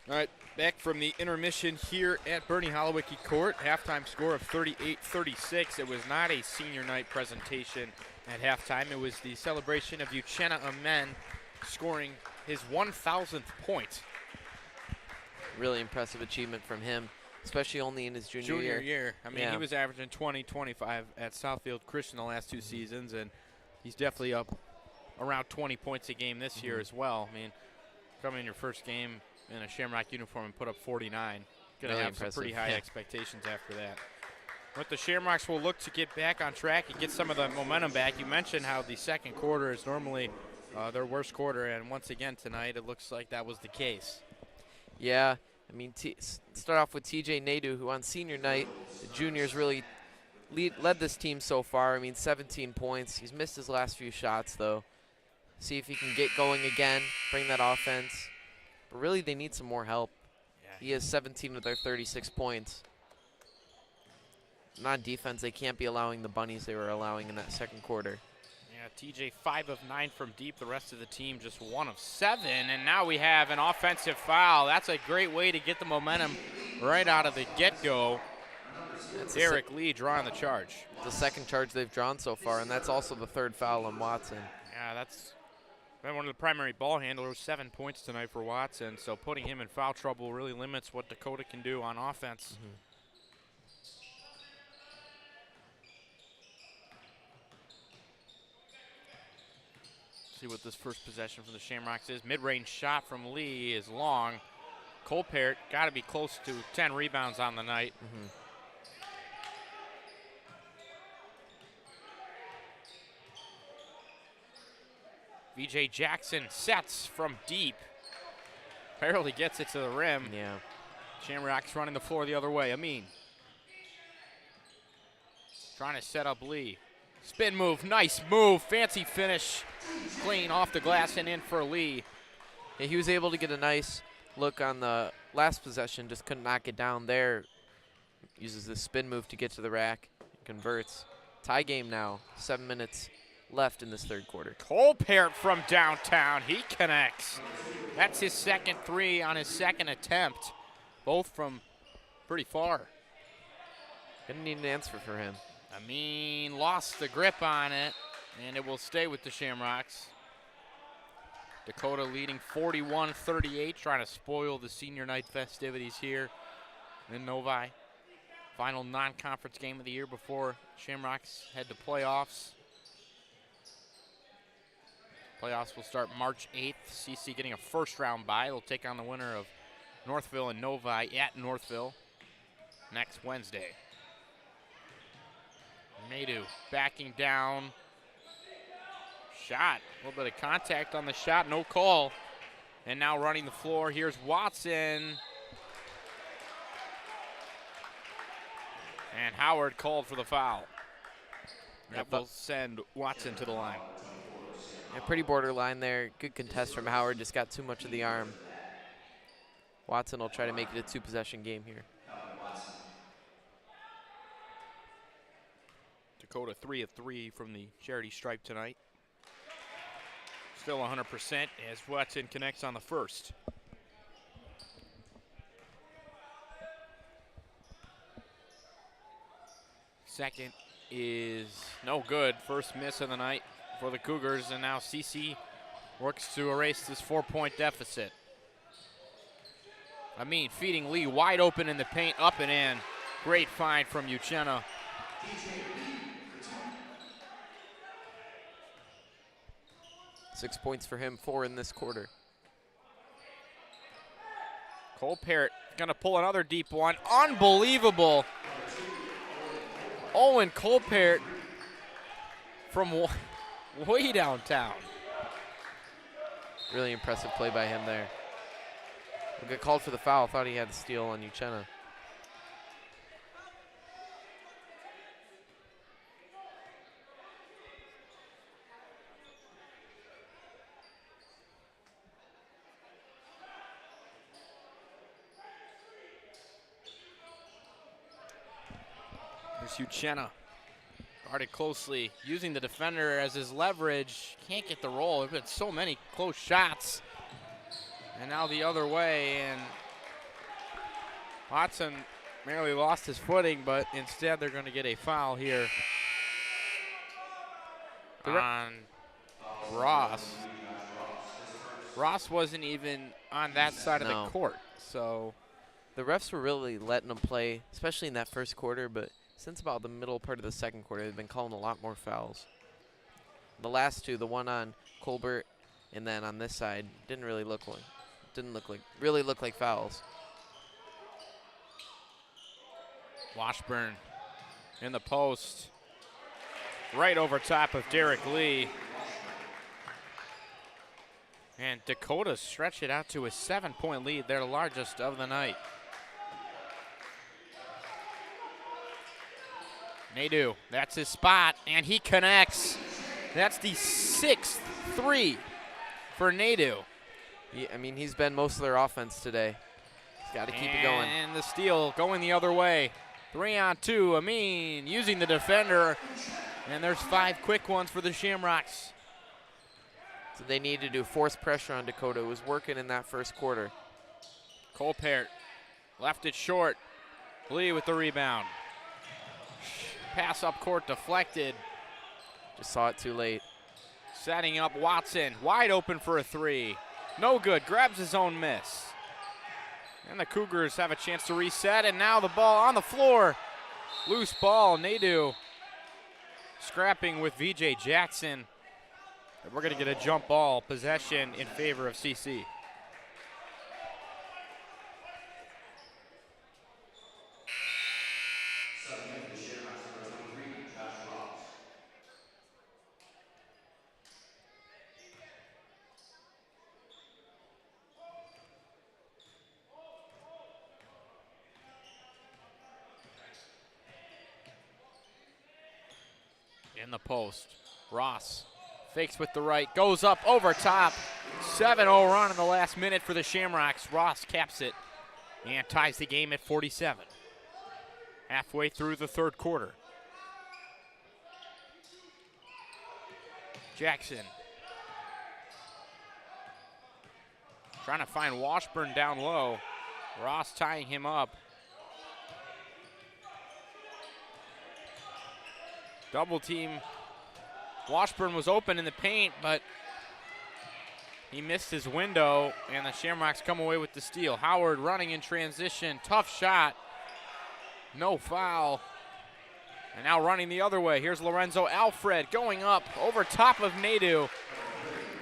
All right, back from the intermission here at Bernie Holowicki Court. Halftime score of 38-36. It was not a senior night presentation at halftime. It was the celebration of Uchenna Amen scoring his 1,000th point. Really impressive achievement from him, especially only in his junior year. I mean, he was averaging 20, 25 at Southfield Christian the last 2 seasons, and he's definitely up around 20 points a game this year as well. I mean, coming in your first game in a Shamrock uniform and put up 49. Going to have some pretty high expectations after that. But the Shamrocks will look to get back on track and get some of the momentum back. You mentioned how the second quarter is normally their worst quarter, and once again tonight it looks like that was the case. Yeah, I mean, start off with TJ Nadu, who on senior night, the juniors really led this team so far. I mean, 17 points. He's missed his last few shots, though. See if he can get going again, bring that offense. But really, they need some more help. Yeah. He has 17 of their 36 points. And on defense, they can't be allowing the bunnies they were allowing in that second quarter. Yeah, TJ 5 of 9 from deep. The rest of the team just 1 of 7. And now we have an offensive foul. That's a great way to get the momentum right out of the get-go. Derek Lee drawing the charge. The second charge they've drawn so far, and that's also the third foul on Watson. Yeah, that's been one of the primary ball handlers. 7 points tonight for Watson. So putting him in foul trouble really limits what Dakota can do on offense. See what this first possession from the Shamrocks is. Mid-range shot from Lee is long. Colpert got to be close to 10 rebounds on the night. VJ Jackson sets from deep. Barely gets it to the rim. Yeah. Shamrocks running the floor the other way. Amin trying to set up Lee. Spin move, nice move, fancy finish. Clean off the glass and in for Lee. Yeah, he was able to get a nice look on the last possession, just couldn't knock it down there. Uses the spin move to get to the rack, converts. Tie game now, 7 minutes left in this third quarter. Colpert from downtown, he connects. That's his second 3 on his second attempt. Both from pretty far. Gonna need an answer for him. Amin lost the grip on it, and it will stay with the Shamrocks. Dakota leading 41-38, trying to spoil the senior night festivities here in Novi. Final non-conference game of the year before Shamrocks head to playoffs. Playoffs will start March 8th. CC getting a first-round bye. They'll take on the winner of Northville and Novi at Northville next Wednesday. Nadu backing down. Shot. A little bit of contact on the shot. No call. And now running the floor. Here's Watson. And Howard called for the foul. That will send Watson to the line. Yeah, pretty borderline there. Good contest from Howard. Just got too much of the arm. Watson will try to make it a two-possession game here. Dakota 3 of 3 from the charity stripe tonight. Still 100% as Watson connects on the first. Second is no good. First miss of the night for the Cougars, and now CC works to erase this 4-point deficit. Amin feeding Lee wide open in the paint, up and in. Great find from Uchenna. 6 points for him, 4 in this quarter. Cole Parrott gonna pull another deep one. Unbelievable. Owen Cole Parrott from way downtown. Really impressive play by him there. Will get called for the foul. Thought he had the steal on Uchenna. There's Uchenna. Guarded closely, using the defender as his leverage. Can't get the roll. There've been so many close shots. And now the other way, and Watson merely lost his footing, but instead they're going to get a foul here on Ross. Ross wasn't even on that side of the court, so. The refs were really letting him play, especially in that first quarter, but since about the middle part of the second quarter, they've been calling a lot more fouls. The last two, the one on Colbert and then on this side, really look like fouls. Washburn in the post, right over top of Derek Lee. And Dakota stretched it out to a 7-point lead, their largest of the night. Nadu, that's his spot, and he connects. That's the 6th 3 for Nadu. Yeah, I mean, he's been most of their offense today. He's got to keep it going. And the steal going the other way. 3-on-2, Amin using the defender. And there's 5 quick ones for the Shamrocks. So they need to do force pressure on Dakota. It was working in that first quarter. Cole Parrott left it short. Lee with the rebound. Pass up court deflected. Just saw it too late. Setting up Watson, wide open for a 3. No good, grabs his own miss. And the Cougars have a chance to reset, and now the ball on the floor. Loose ball, Nadu scrapping with VJ Jackson. And we're gonna get a jump ball possession in favor of CC. In the post, Ross fakes with the right, goes up over top. 7-0 run in the last minute for the Shamrocks. Ross caps it and ties the game at 47. Halfway through the third quarter. Jackson trying to find Washburn down low. Ross tying him up. Double team. Washburn was open in the paint, but he missed his window, and the Shamrocks come away with the steal. Howard running in transition. Tough shot. No foul. And now running the other way. Here's Lorenzo Alfred going up over top of Nadu.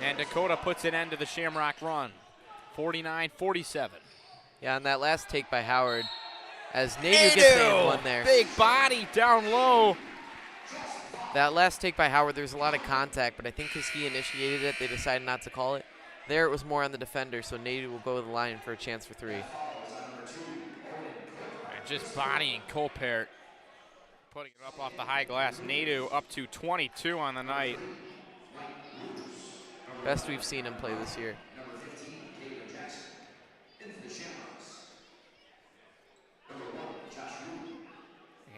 And Dakota puts an end to the Shamrock run. 49-47. Yeah, on that last take by Howard, as Nadu gets the and one there. Big body down low. That last take by Howard, there was a lot of contact, but I think because he initiated it, they decided not to call it. There it was more on the defender, so Nadu will go to the line for a chance for 3. And just bodying Colpert, putting it up off the high glass. Nadu up to 22 on the night. Best we've seen him play this year.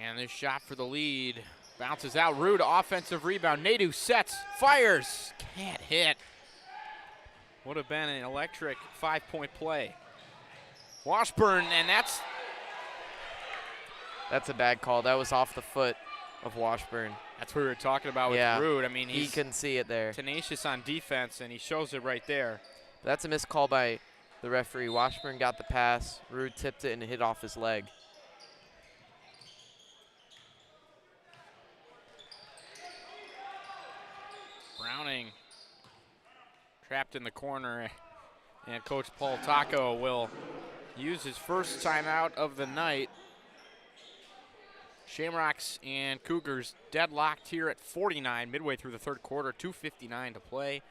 And this shot for the lead bounces out. Rude offensive rebound. Nadu sets, fires, can't hit. Would have been an electric 5-point play. Washburn, and that's a bad call. That was off the foot of Washburn. That's what we were talking about with Rude. I mean, he couldn't see it there. Tenacious on defense, and he shows it right there. That's a missed call by the referee. Washburn got the pass. Rude tipped it and it hit off his leg. Browning trapped in the corner, and Coach Paul Taco will use his first timeout of the night. Shamrocks and Cougars deadlocked here at 49 midway through the third quarter, 2:59 to play.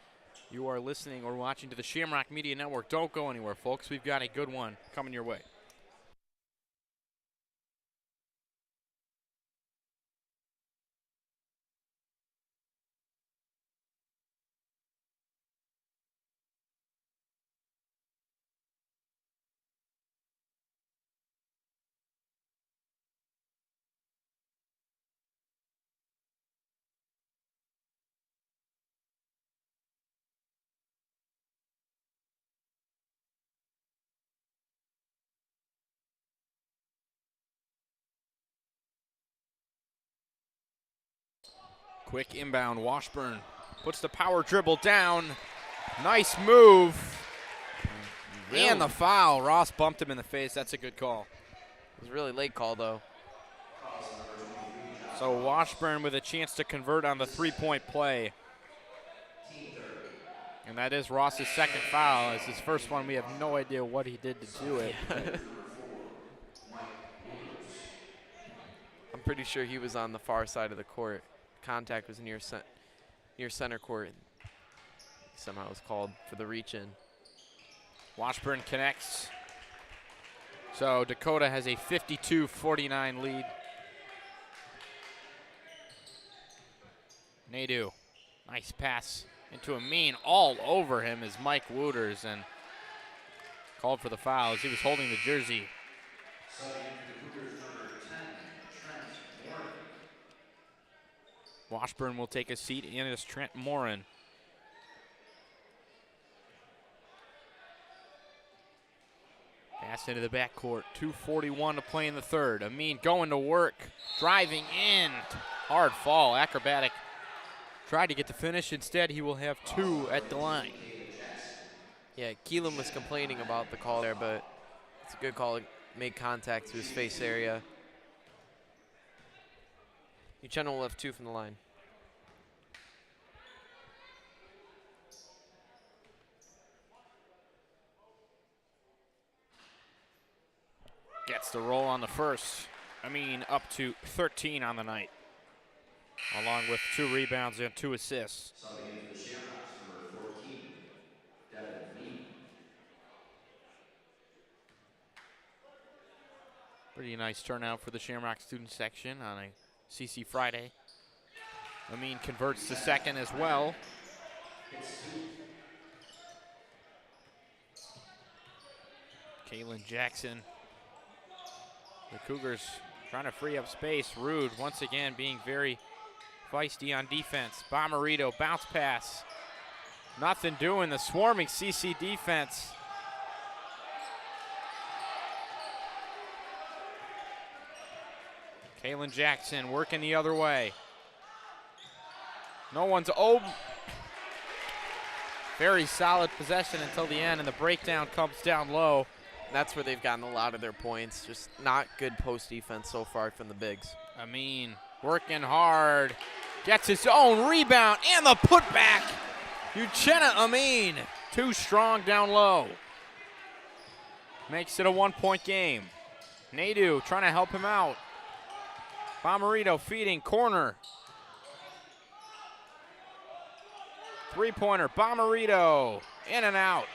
You are listening or watching to the Shamrock Media Network. Don't go anywhere, folks. We've got a good one coming your way. Quick inbound, Washburn puts the power dribble down. Nice move. And the foul. Ross bumped him in the face. That's a good call. It was a really late call, though. So Washburn with a chance to convert on the 3-point play. And that is Ross's second foul. It's his first one. We have no idea what he did to do it. I'm pretty sure he was on the far side of the court. Contact was near center court. Somehow it was called for the reach-in. Washburn connects. So Dakota has a 52-49 lead. Nadu, nice pass into a mean. All over him is Mike Wooters, and called for the foul as he was holding the jersey. Washburn will take a seat in as Trent Morin. Pass into the backcourt. 2:41 to play in the third. Amin going to work, driving in. Hard fall, acrobatic. Tried to get the finish. Instead, he will have 2 at the line. Yeah, Keelan was complaining about the call there, but it's a good call. It made contact to his face area. Uchenna will have 2 from the line. Gets the roll on the first. Amin up to 13 on the night, along with 2 rebounds and 2 assists. Pretty nice turnout for the Shamrock student section on a CC Friday. Amin converts to second as well. Kaylin Jackson. The Cougars trying to free up space. Rude once again being very feisty on defense. Bomarito bounce pass. Nothing doing. The swarming CC defense. Kaylin Jackson working the other way. No one's open. Very solid possession until the end, and the breakdown comes down low. That's where they've gotten a lot of their points. Just not good post defense so far from the bigs. Amin working hard. Gets his own rebound and the putback. Uchenna Amin, too strong down low. Makes it a 1-point game. Nadu trying to help him out. Bomarito feeding, corner. Three-pointer, Bomarito, in and out.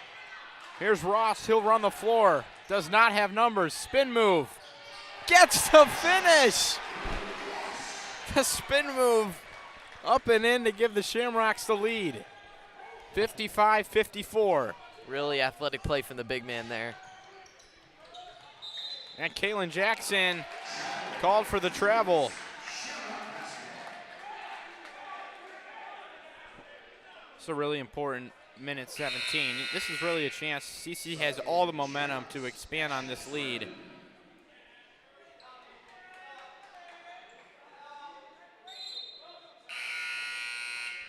Here's Ross, he'll run the floor. Does not have numbers, spin move. Gets the finish. The spin move up and in to give the Shamrocks the lead. 55-54. Really athletic play from the big man there. And Kalen Jackson called for the travel. It's a really important minute 17. This is really a chance. CC has all the momentum to expand on this lead.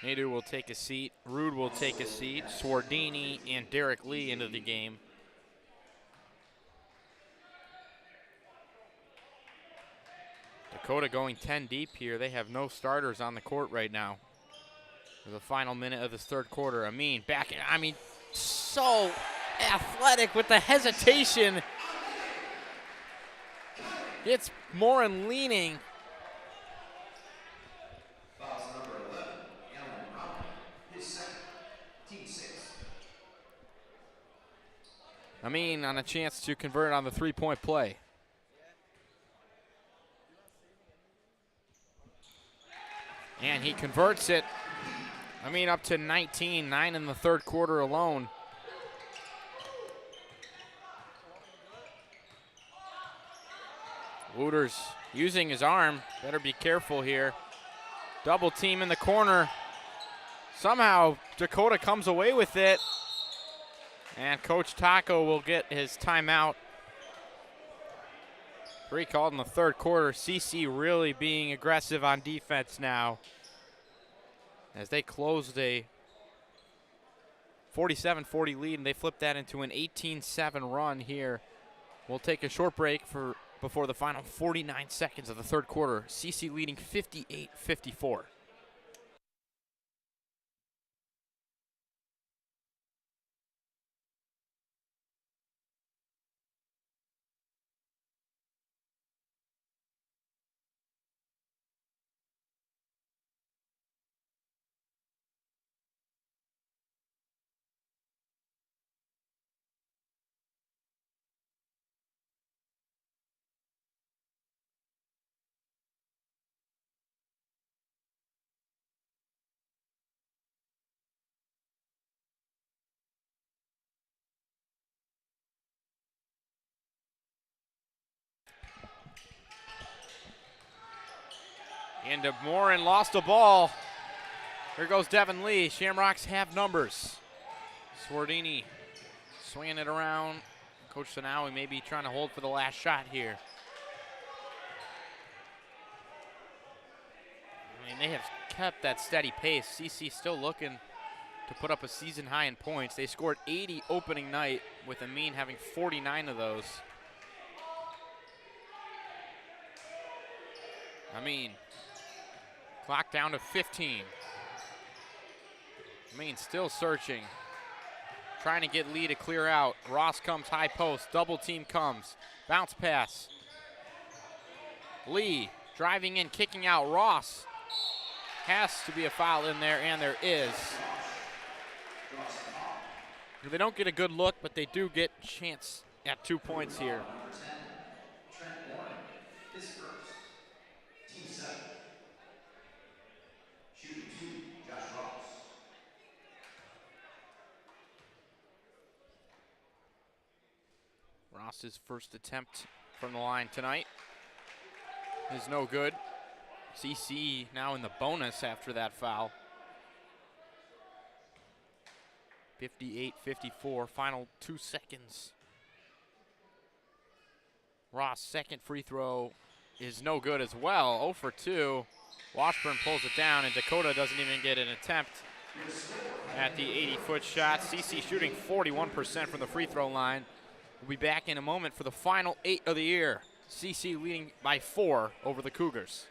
Nadu will take a seat. Rude will take a seat. Swardini and Derek Lee into the game. Dakota going 10 deep here. They have no starters on the court right now. For the final minute of this third quarter. Amin back in. I mean, so athletic with the hesitation. It's Morin leaning. Fouls number 11, Allen Brown, his second, team 6. Amin on a chance to convert on the three-point play. And he converts it. Amin up to 19, 9 in the third quarter alone. Wooters using his arm. Better be careful here. Double team in the corner. Somehow Dakota comes away with it. And Coach Taco will get his timeout. 3 called in the third quarter. CC really being aggressive on defense now, as they closed a 47-40 lead, and they flipped that into an 18-7 run here. We'll take a short break before the final 49 seconds of the third quarter. CC leading 58-54. And Morin lost the ball. Here goes Devin Lee. Shamrocks have numbers. Swardini swinging it around. Coach Sanawi may be trying to hold for the last shot here. I mean, they have kept that steady pace. CC still looking to put up a season high in points. They scored 80 opening night, with Amin having 49 of those. Amin. Clock down to 15. Amin still searching. Trying to get Lee to clear out. Ross comes high post. Double team comes. Bounce pass. Lee driving in, kicking out. Ross. Has to be a foul in there, and there is. They don't get a good look, but they do get a chance at 2 points here. Trent Warren, his first, team 7. Shooting 2, Josh Ross. Ross's first attempt from the line tonight is no good. CC now in the bonus after that foul. 58-54, final 2 seconds. Ross' second free throw is no good as well. 0 for 2. Washburn pulls it down, and Dakota doesn't even get an attempt at the 80-foot shot. CC shooting 41% from the free throw line. We'll be back in a moment for the final 8 of the year. CC leading by 4 over the Cougars.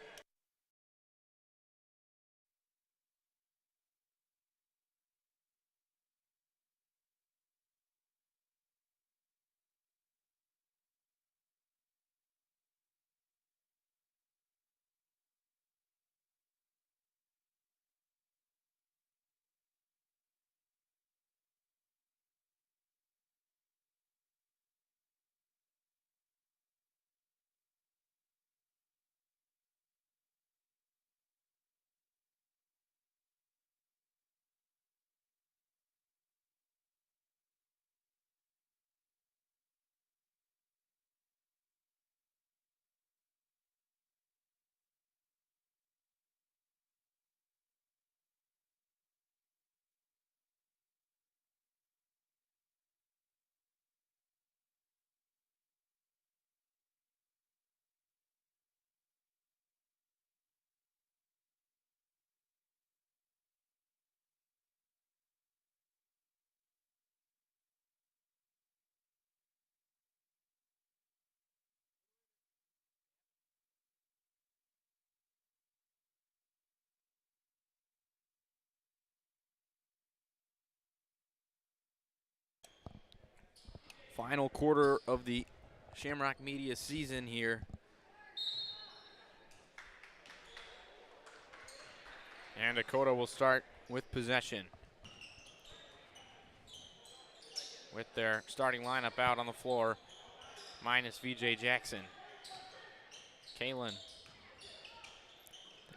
Final quarter of the Shamrock Media season here. And Dakota will start with possession. With their starting lineup out on the floor, minus VJ Jackson. Kalen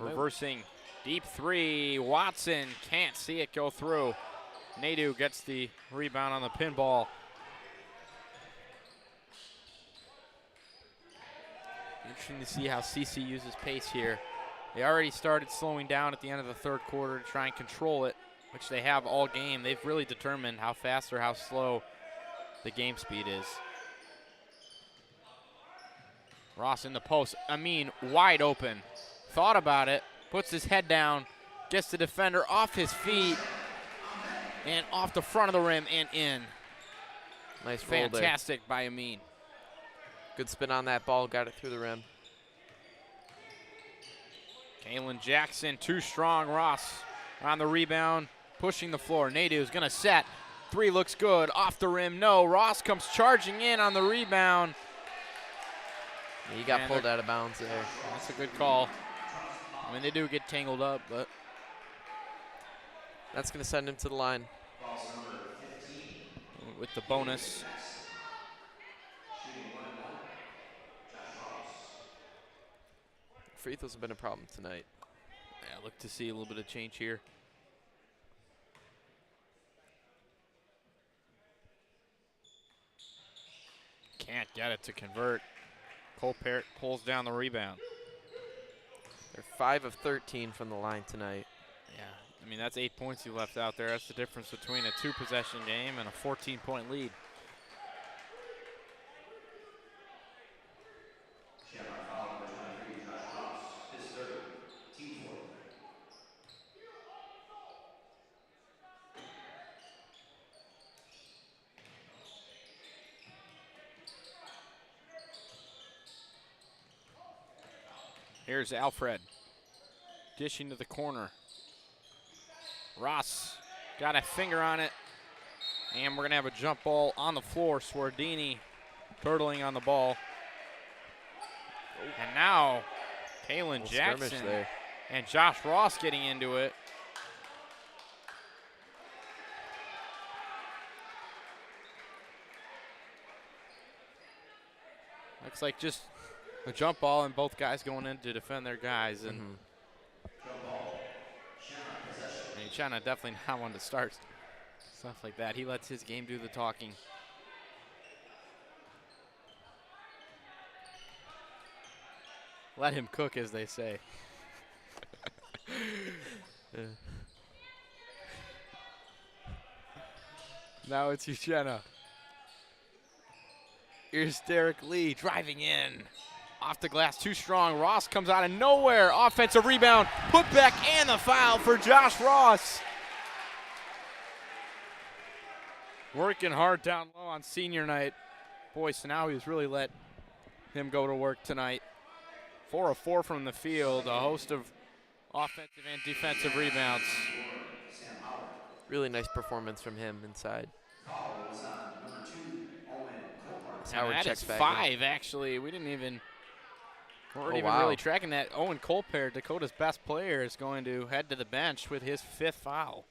reversing, deep 3. Watson can't see it go through. Nadu gets the rebound on the pinball. Interesting to see how CC uses pace here. They already started slowing down at the end of the third quarter to try and control it, which they have all game. They've really determined how fast or how slow the game speed is. Ross in the post. Amin wide open. Thought about it. Puts his head down. Gets the defender off his feet. And off the front of the rim and in. Nice roll there. Fantastic by Amin. Good spin on that ball. Got it through the rim. Kalen Jackson, too strong. Ross on the rebound, pushing the floor. Nadu's gonna set. 3 looks good. Off the rim, no. Ross comes charging in on the rebound. He got pulled out of bounds there. That's a good call. I mean, they do get tangled up, but that's gonna send him to the line. With the bonus. Free throws have been a problem tonight. Yeah, look to see a little bit of change here. Can't get it to convert. Cole Parrott pulls down the rebound. They're 5 of 13 from the line tonight. Yeah, I mean, that's 8 points you left out there. That's the difference between a 2-possession game and a 14-point lead. Here's Alfred, dishing to the corner. Ross got a finger on it, and we're gonna have a jump ball on the floor. Swardini turtling on the ball. And now, Kalen Jackson there. and Josh Ross getting into it. Looks like just a jump ball and both guys going in to defend their guys. And Chana definitely not one to start stuff like that. He lets his game do the talking. Let him cook, as they say. Now it's Uchenna. Here's Derek Lee driving in. Off the glass, too strong. Ross comes out of nowhere. Offensive rebound, put back, and the foul for Josh Ross. Working hard down low on senior night. Boy, so now he's really let him go to work tonight. 4 of 4 from the field, a host of offensive and defensive rebounds. Really nice performance from him inside. As And Howard that checks is back 5, actually. We weren't even wow. really tracking that. Owen Colpair, Dakota's best player, is going to head to the bench with his 5th foul.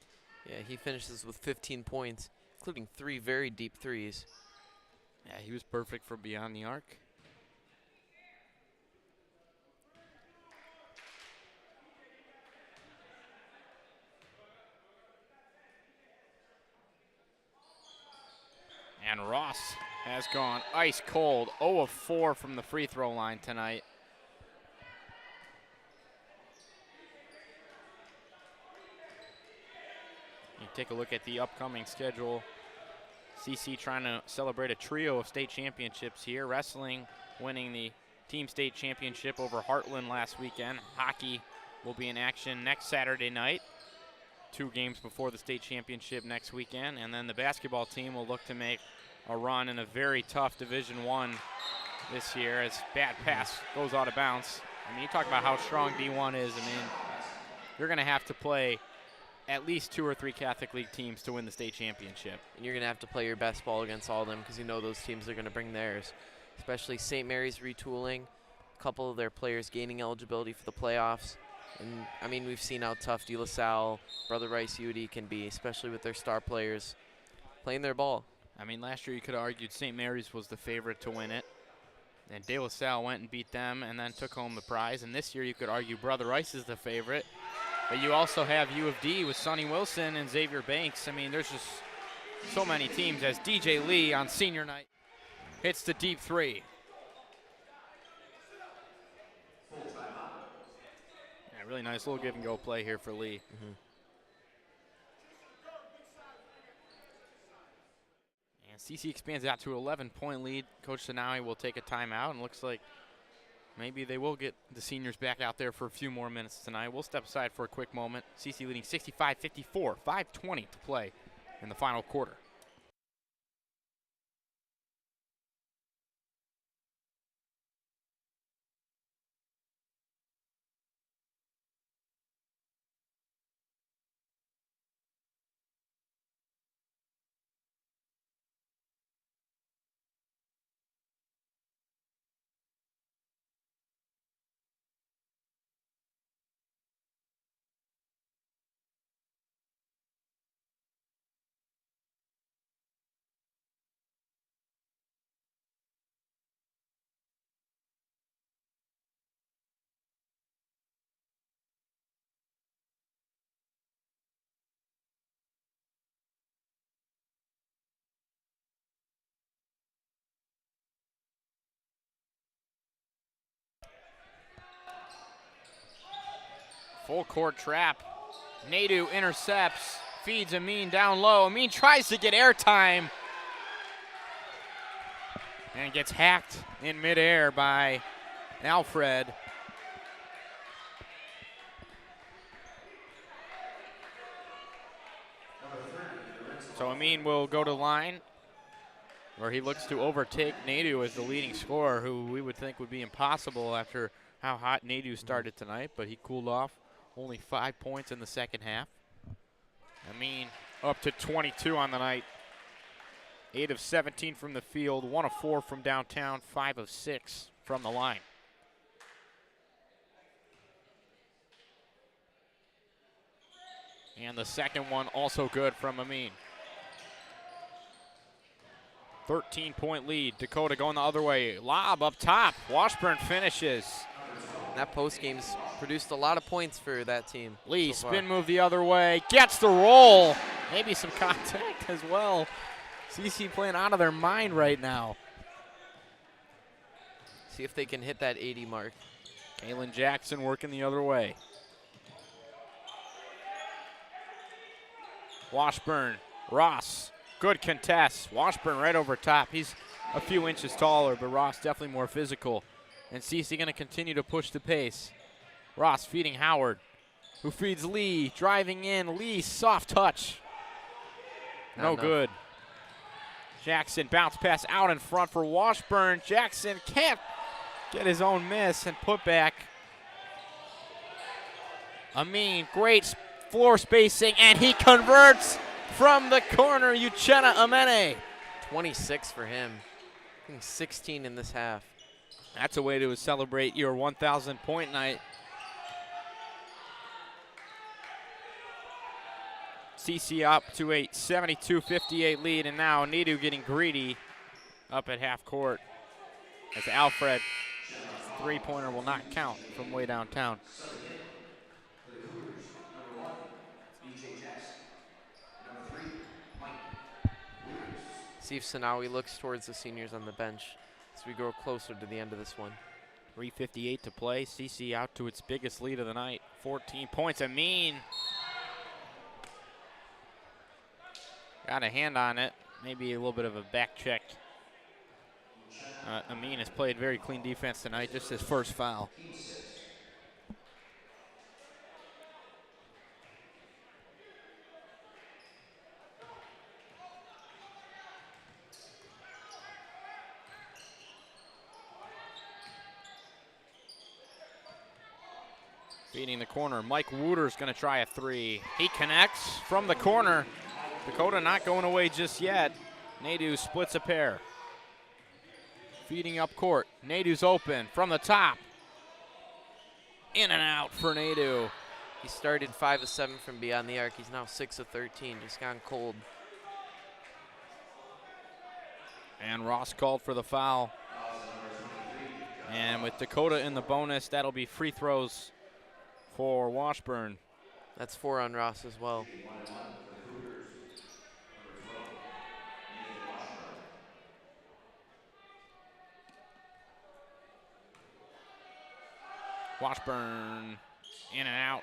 Yeah, he finishes with 15 points, including 3 very deep threes. Yeah, he was perfect from beyond the arc. And Ross has gone ice cold, 0 of 4 from the free throw line tonight. You take a look at the upcoming schedule. CC trying to celebrate a trio of state championships here. Wrestling winning the team state championship over Heartland last weekend. Hockey will be in action next Saturday night. 2 games before the state championship next weekend. And then the basketball team will look to make a run in a very tough Division I this year as bad pass goes out of bounds. I mean, you talk about how strong D1 is. I mean, you're going to have to play at least 2 or 3 Catholic League teams to win the state championship. And you're going to have to play your best ball against all of them because you know those teams are going to bring theirs, especially St. Mary's retooling, a couple of their players gaining eligibility for the playoffs. And, I mean, we've seen how tough De La Salle, Brother Rice UD can be, especially with their star players playing their ball. I mean, last year you could have argued St. Mary's was the favorite to win it. And De La Salle went and beat them and then took home the prize. And this year you could argue Brother Rice is the favorite. But you also have U of D with Sonny Wilson and Xavier Banks. I mean, there's just so many teams as DJ Lee on senior night hits the deep 3. Yeah, really nice little give and go play here for Lee. And CC expands out to an 11-point lead. Coach Sanawi will take a timeout, and looks like maybe they will get the seniors back out there for a few more minutes tonight. We'll step aside for a quick moment. CC leading 65-54, 5:20 to play in the final quarter. Full court trap. Nadu intercepts, feeds Amin down low. Amin tries to get airtime and gets hacked in midair by Alfred. So Amin will go to the line where he looks to overtake Nadu as the leading scorer, who we would think would be impossible after how hot Nadu started tonight, but he cooled off. Only 5 points in the second half. Amin up to 22 on the night. 8 of 17 from the field, 1 of 4 from downtown, 5 of 6 from the line. And the second one also good from Amin. 13-point lead. Dakota going the other way. Lob up top. Washburn finishes. That post game's produced a lot of points for that team. Lee, so spin move the other way, gets the roll. Maybe some contact as well. CC playing out of their mind right now. See if they can hit that 80 mark. Kalen Jackson working the other way. Washburn, Ross, good contest. Washburn right over top. He's a few inches taller, but Ross definitely more physical. And CC going to continue to push the pace. Ross feeding Howard, who feeds Lee, driving in. Lee, soft touch. No good. Jackson bounce pass out in front for Washburn. Jackson can't get his own miss and put back. Amin, great floor spacing, and he converts from the corner. Uchenna Amene. 26 for him. I think 16 in this half. That's a way to celebrate your 1,000 point night. CC up to a 72-58 lead, and now Nadu getting greedy up at half court as Alfred, three-pointer will not count from way downtown. See if Sanawi looks towards the seniors on the bench as we grow closer to the end of this one. 3:58 to play. CC out to its biggest lead of the night. 14 points. Amin got a hand on it. Maybe a little bit of a back check. Amin has played very clean defense tonight. Just his first foul. Feeding the corner. Mike Wooter's going to try a three. He connects from the corner. Dakota not going away just yet. Nadu splits a pair. Feeding up court. Nadu's open from the top. In and out for Nadu. He started 5 of 7 from beyond the arc. He's now 6 of 13, just gone cold. And Ross called for the foul. And with Dakota in the bonus, that'll be free throws for Washburn. That's 4 on Ross as well. Washburn in and out.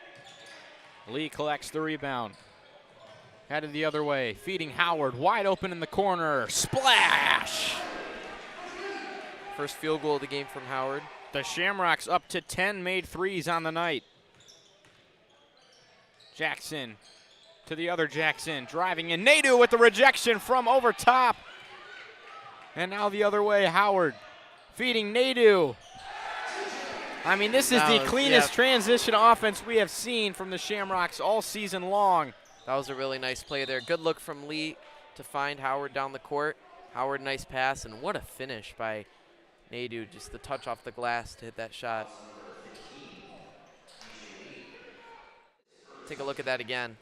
Lee collects the rebound. Headed the other way. Feeding Howard. Wide open in the corner. Splash! First field goal of the game from Howard. The Shamrocks up to 10 made threes on the night. Jackson to the other Jackson. Driving in. Nadu with the rejection from over top. And now the other way. Howard feeding Nadu. I mean, this is the cleanest transition offense we have seen from the Shamrocks all season long. That was a really nice play there. Good look from Lee to find Howard down the court. Howard, nice pass, and what a finish by Nadu. Just the touch off the glass to hit that shot. Take a look at that again.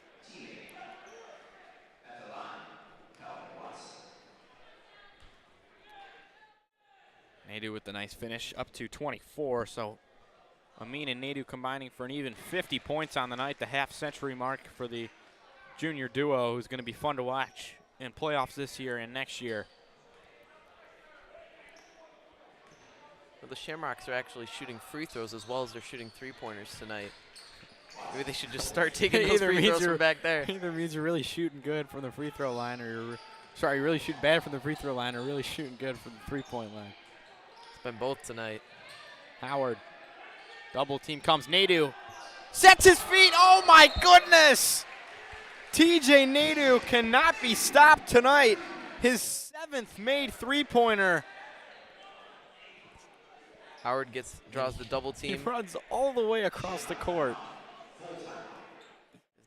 Nadu with the nice finish, up to 24. So Amin and Nadu combining for an even 50 points on the night, the half-century mark for the junior duo, who's going to be fun to watch in playoffs this year and next year. Well, the Shamrocks are actually shooting free throws as well as they're shooting three-pointers tonight. Maybe they should just start taking those free throws from back there. Either means you're really shooting good from the free throw line, or you're really shooting bad from the free throw line, or really shooting good from the three-point line. It's been both tonight. Howard, double team comes. Nadu sets his feet. Oh my goodness! TJ Nadu cannot be stopped tonight. His 7th made three-pointer. Howard draws the double team. He runs all the way across the court.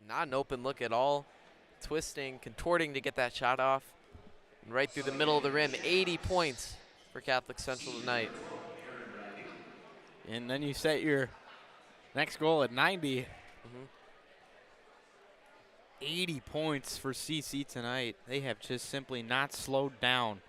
Not an open look at all. Twisting, contorting to get that shot off. And right through the middle of the rim. 80 points for Catholic Central tonight. And then you set your next goal at 90. 80 points for CC tonight. They have just simply not slowed down.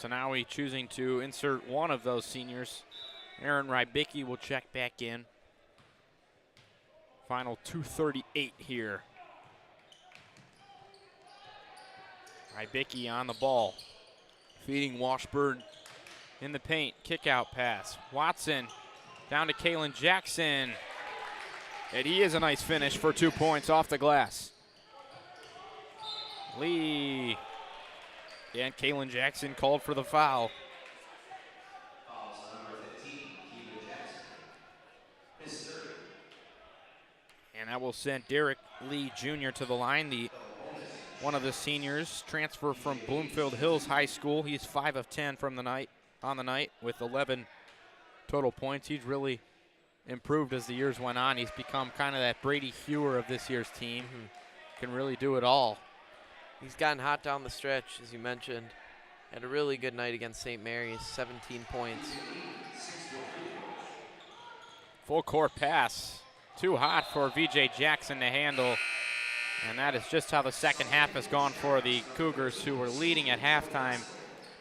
So now we choosing to insert one of those seniors. Aaron Rybicki will check back in Final 2:38 here. Rybicki on the ball. Feeding Washburn in the paint. Kick out pass. Watson down to Kalen Jackson. And he is a nice finish for 2 points off the glass. Lee. And Kalen Jackson called for the foul. Fouls on number 15, Keelan Jackson. His third. And that will send Derek Lee Jr. to the line. One of the seniors, transfer from Bloomfield Hills High School. He's 5 of 10 from the night on the night with 11 total points. He's really improved as the years went on. He's become kind of that Brady Hewer of this year's team. Can really do it all. He's gotten hot down the stretch, as you mentioned. Had a really good night against St. Mary's, 17 points. Full court pass. Too hot for VJ Jackson to handle. And that is just how the second half has gone for the Cougars, who were leading at halftime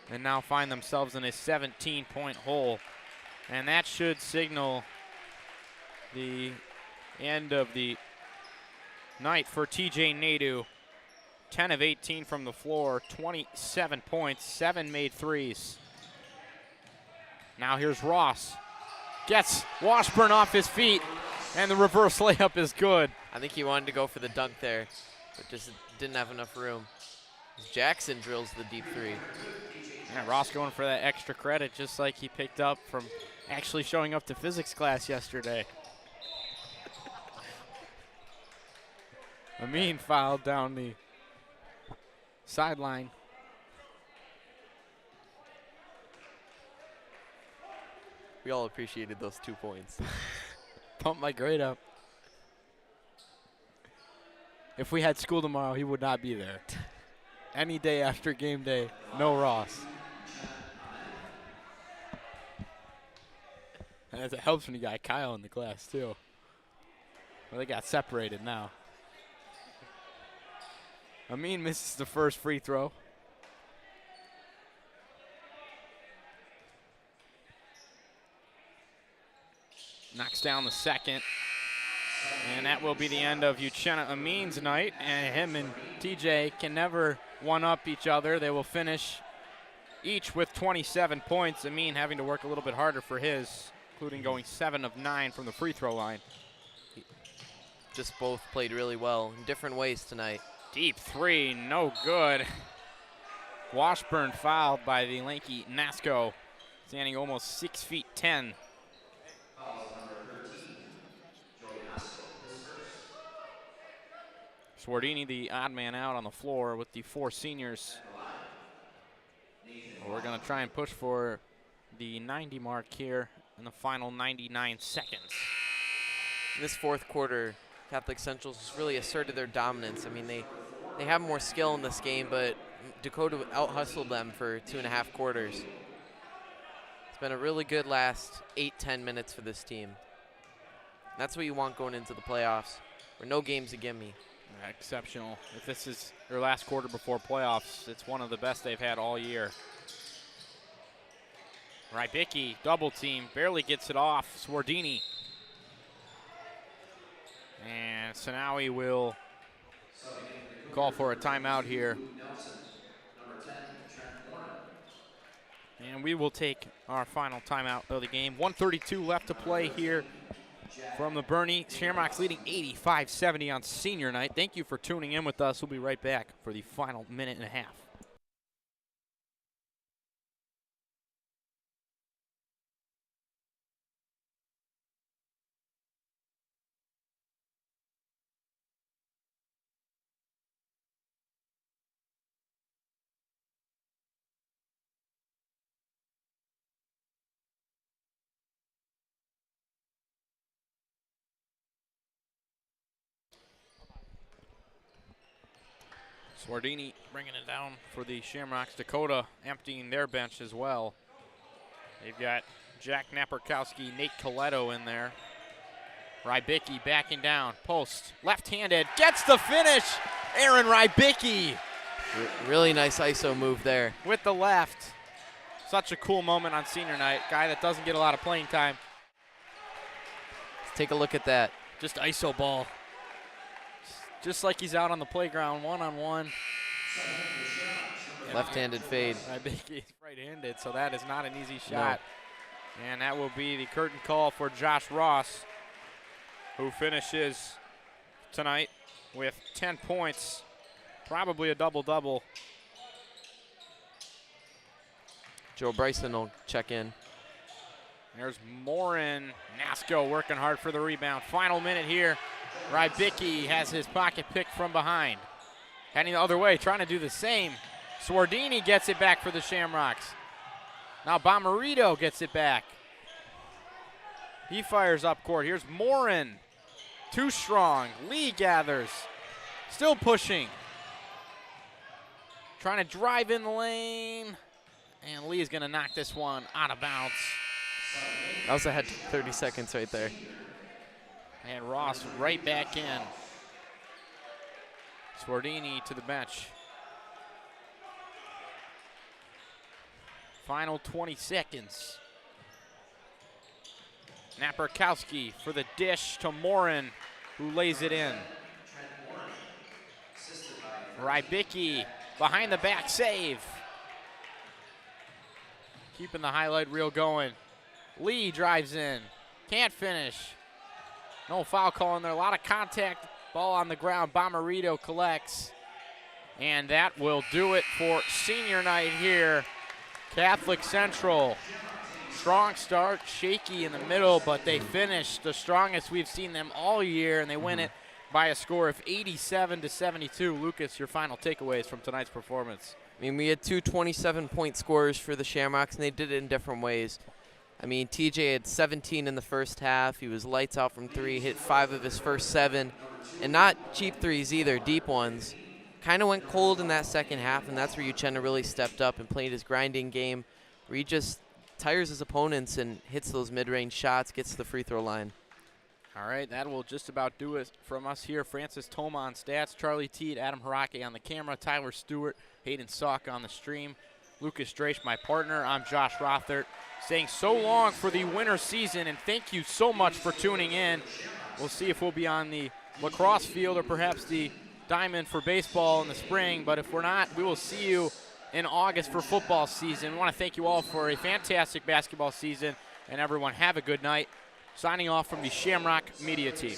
and now find themselves in a 17-point hole. And that should signal the end of the night for TJ Nadeau. 10 of 18 from the floor, 27 points, 7 made threes. Now here's Ross. Gets Washburn off his feet, and the reverse layup is good. I think he wanted to go for the dunk there, but just didn't have enough room. Jackson drills the deep three. Yeah, Ross going for that extra credit, just like he picked up from actually showing up to physics class yesterday. Amin fouled down the sideline. We all appreciated those 2 points. Pumped my grade up. If we had school tomorrow, he would not be there. Any day after game day, no Ross. And it helps when you got Kyle in the class, too. Well, they got separated now. Amin misses the first free throw. Knocks down the second. And that will be the end of Uchenna Amin's night. And him and TJ can never one-up each other. They will finish each with 27 points. Amin having to work a little bit harder for his, including going 7 of 9 from the free throw line. Just both played really well in different ways tonight. Deep three, no good. Washburn fouled by the lanky Nasco, standing almost 6'10". Swardini, the odd man out on the floor with the 4 seniors. We're going to try and push for the 90 mark here in the final 99 seconds. In this fourth quarter, Catholic Central's just really asserted their dominance. I mean, they have more skill in this game, but Dakota out-hustled them for 2.5 quarters. It's been a really good last 8-10 minutes for this team. That's what you want going into the playoffs, where no game's a gimme. Exceptional. If this is their last quarter before playoffs, it's one of the best they've had all year. Rybicki, double team, barely gets it off. Swardini. And Sanawi will call for a timeout here. And we will take our final timeout of the game. 1:32 left to play here from the Bernie. Shamrocks leading 85-70 on senior night. Thank you for tuning in with us. We'll be right back for the final minute and a half. Swardini bringing it down for the Shamrocks. Dakota emptying their bench as well. They've got Jack Naperkowski, Nate Coletto in there. Rybicki backing down, post, left-handed, gets the finish. Aaron Rybicki. Really nice ISO move there. With the left. Such a cool moment on senior night. Guy that doesn't get a lot of playing time. Let's take a look at that. Just ISO ball. Just like he's out on the playground, one-on-one. Left-handed fade. I think he's right-handed, so that is not an easy shot. No. And that will be the curtain call for Josh Ross, who finishes tonight with 10 points, probably a double-double. Joe Bryson will check in. There's Morin. Nasco working hard for the rebound. Final minute here. Rybicki has his pocket pick from behind. Heading the other way, trying to do the same. Swardini gets it back for the Shamrocks. Now Bomarito gets it back. He fires up court. Here's Morin. Too strong. Lee gathers. Still pushing. Trying to drive in the lane. And Lee is going to knock this one out of bounds. That was ahead 30 seconds right there. And Ross right back in. Swardini to the bench. Final 20 seconds. Naperkowski for the dish to Morin, who lays it in. Rybicki behind the back save. Keeping the highlight reel going. Lee drives in. Can't finish. No foul call in there. A lot of contact. Ball on the ground. Bomarito collects. And that will do it for senior night here. Catholic Central. Strong start, shaky in the middle, but they finished the strongest we've seen them all year, and they win it by a score of 87-72. Lucas, your final takeaways from tonight's performance. I mean, we had two 27-point scorers for the Shamrocks, and they did it in different ways. I mean, TJ had 17 in the first half. He was lights out from three, hit 5 of his first 7, and not cheap threes either, deep ones. Kind of went cold in that second half, and that's where Uchenna really stepped up and played his grinding game, where he just tires his opponents and hits those mid-range shots, gets to the free throw line. All right, that will just about do it from us here. Francis Toma on stats, Charlie Teed, Adam Harake on the camera, Tyler Stewart, Hayden Salk on the stream, Lucas Drake, my partner. I'm Josh Rothert, saying so long for the winter season, and thank you so much for tuning in. We'll see if we'll be on the lacrosse field or perhaps the diamond for baseball in the spring, but if we're not, we will see you in August for football season. We want to thank you all for a fantastic basketball season, and everyone have a good night. Signing off from the Shamrock Media Team.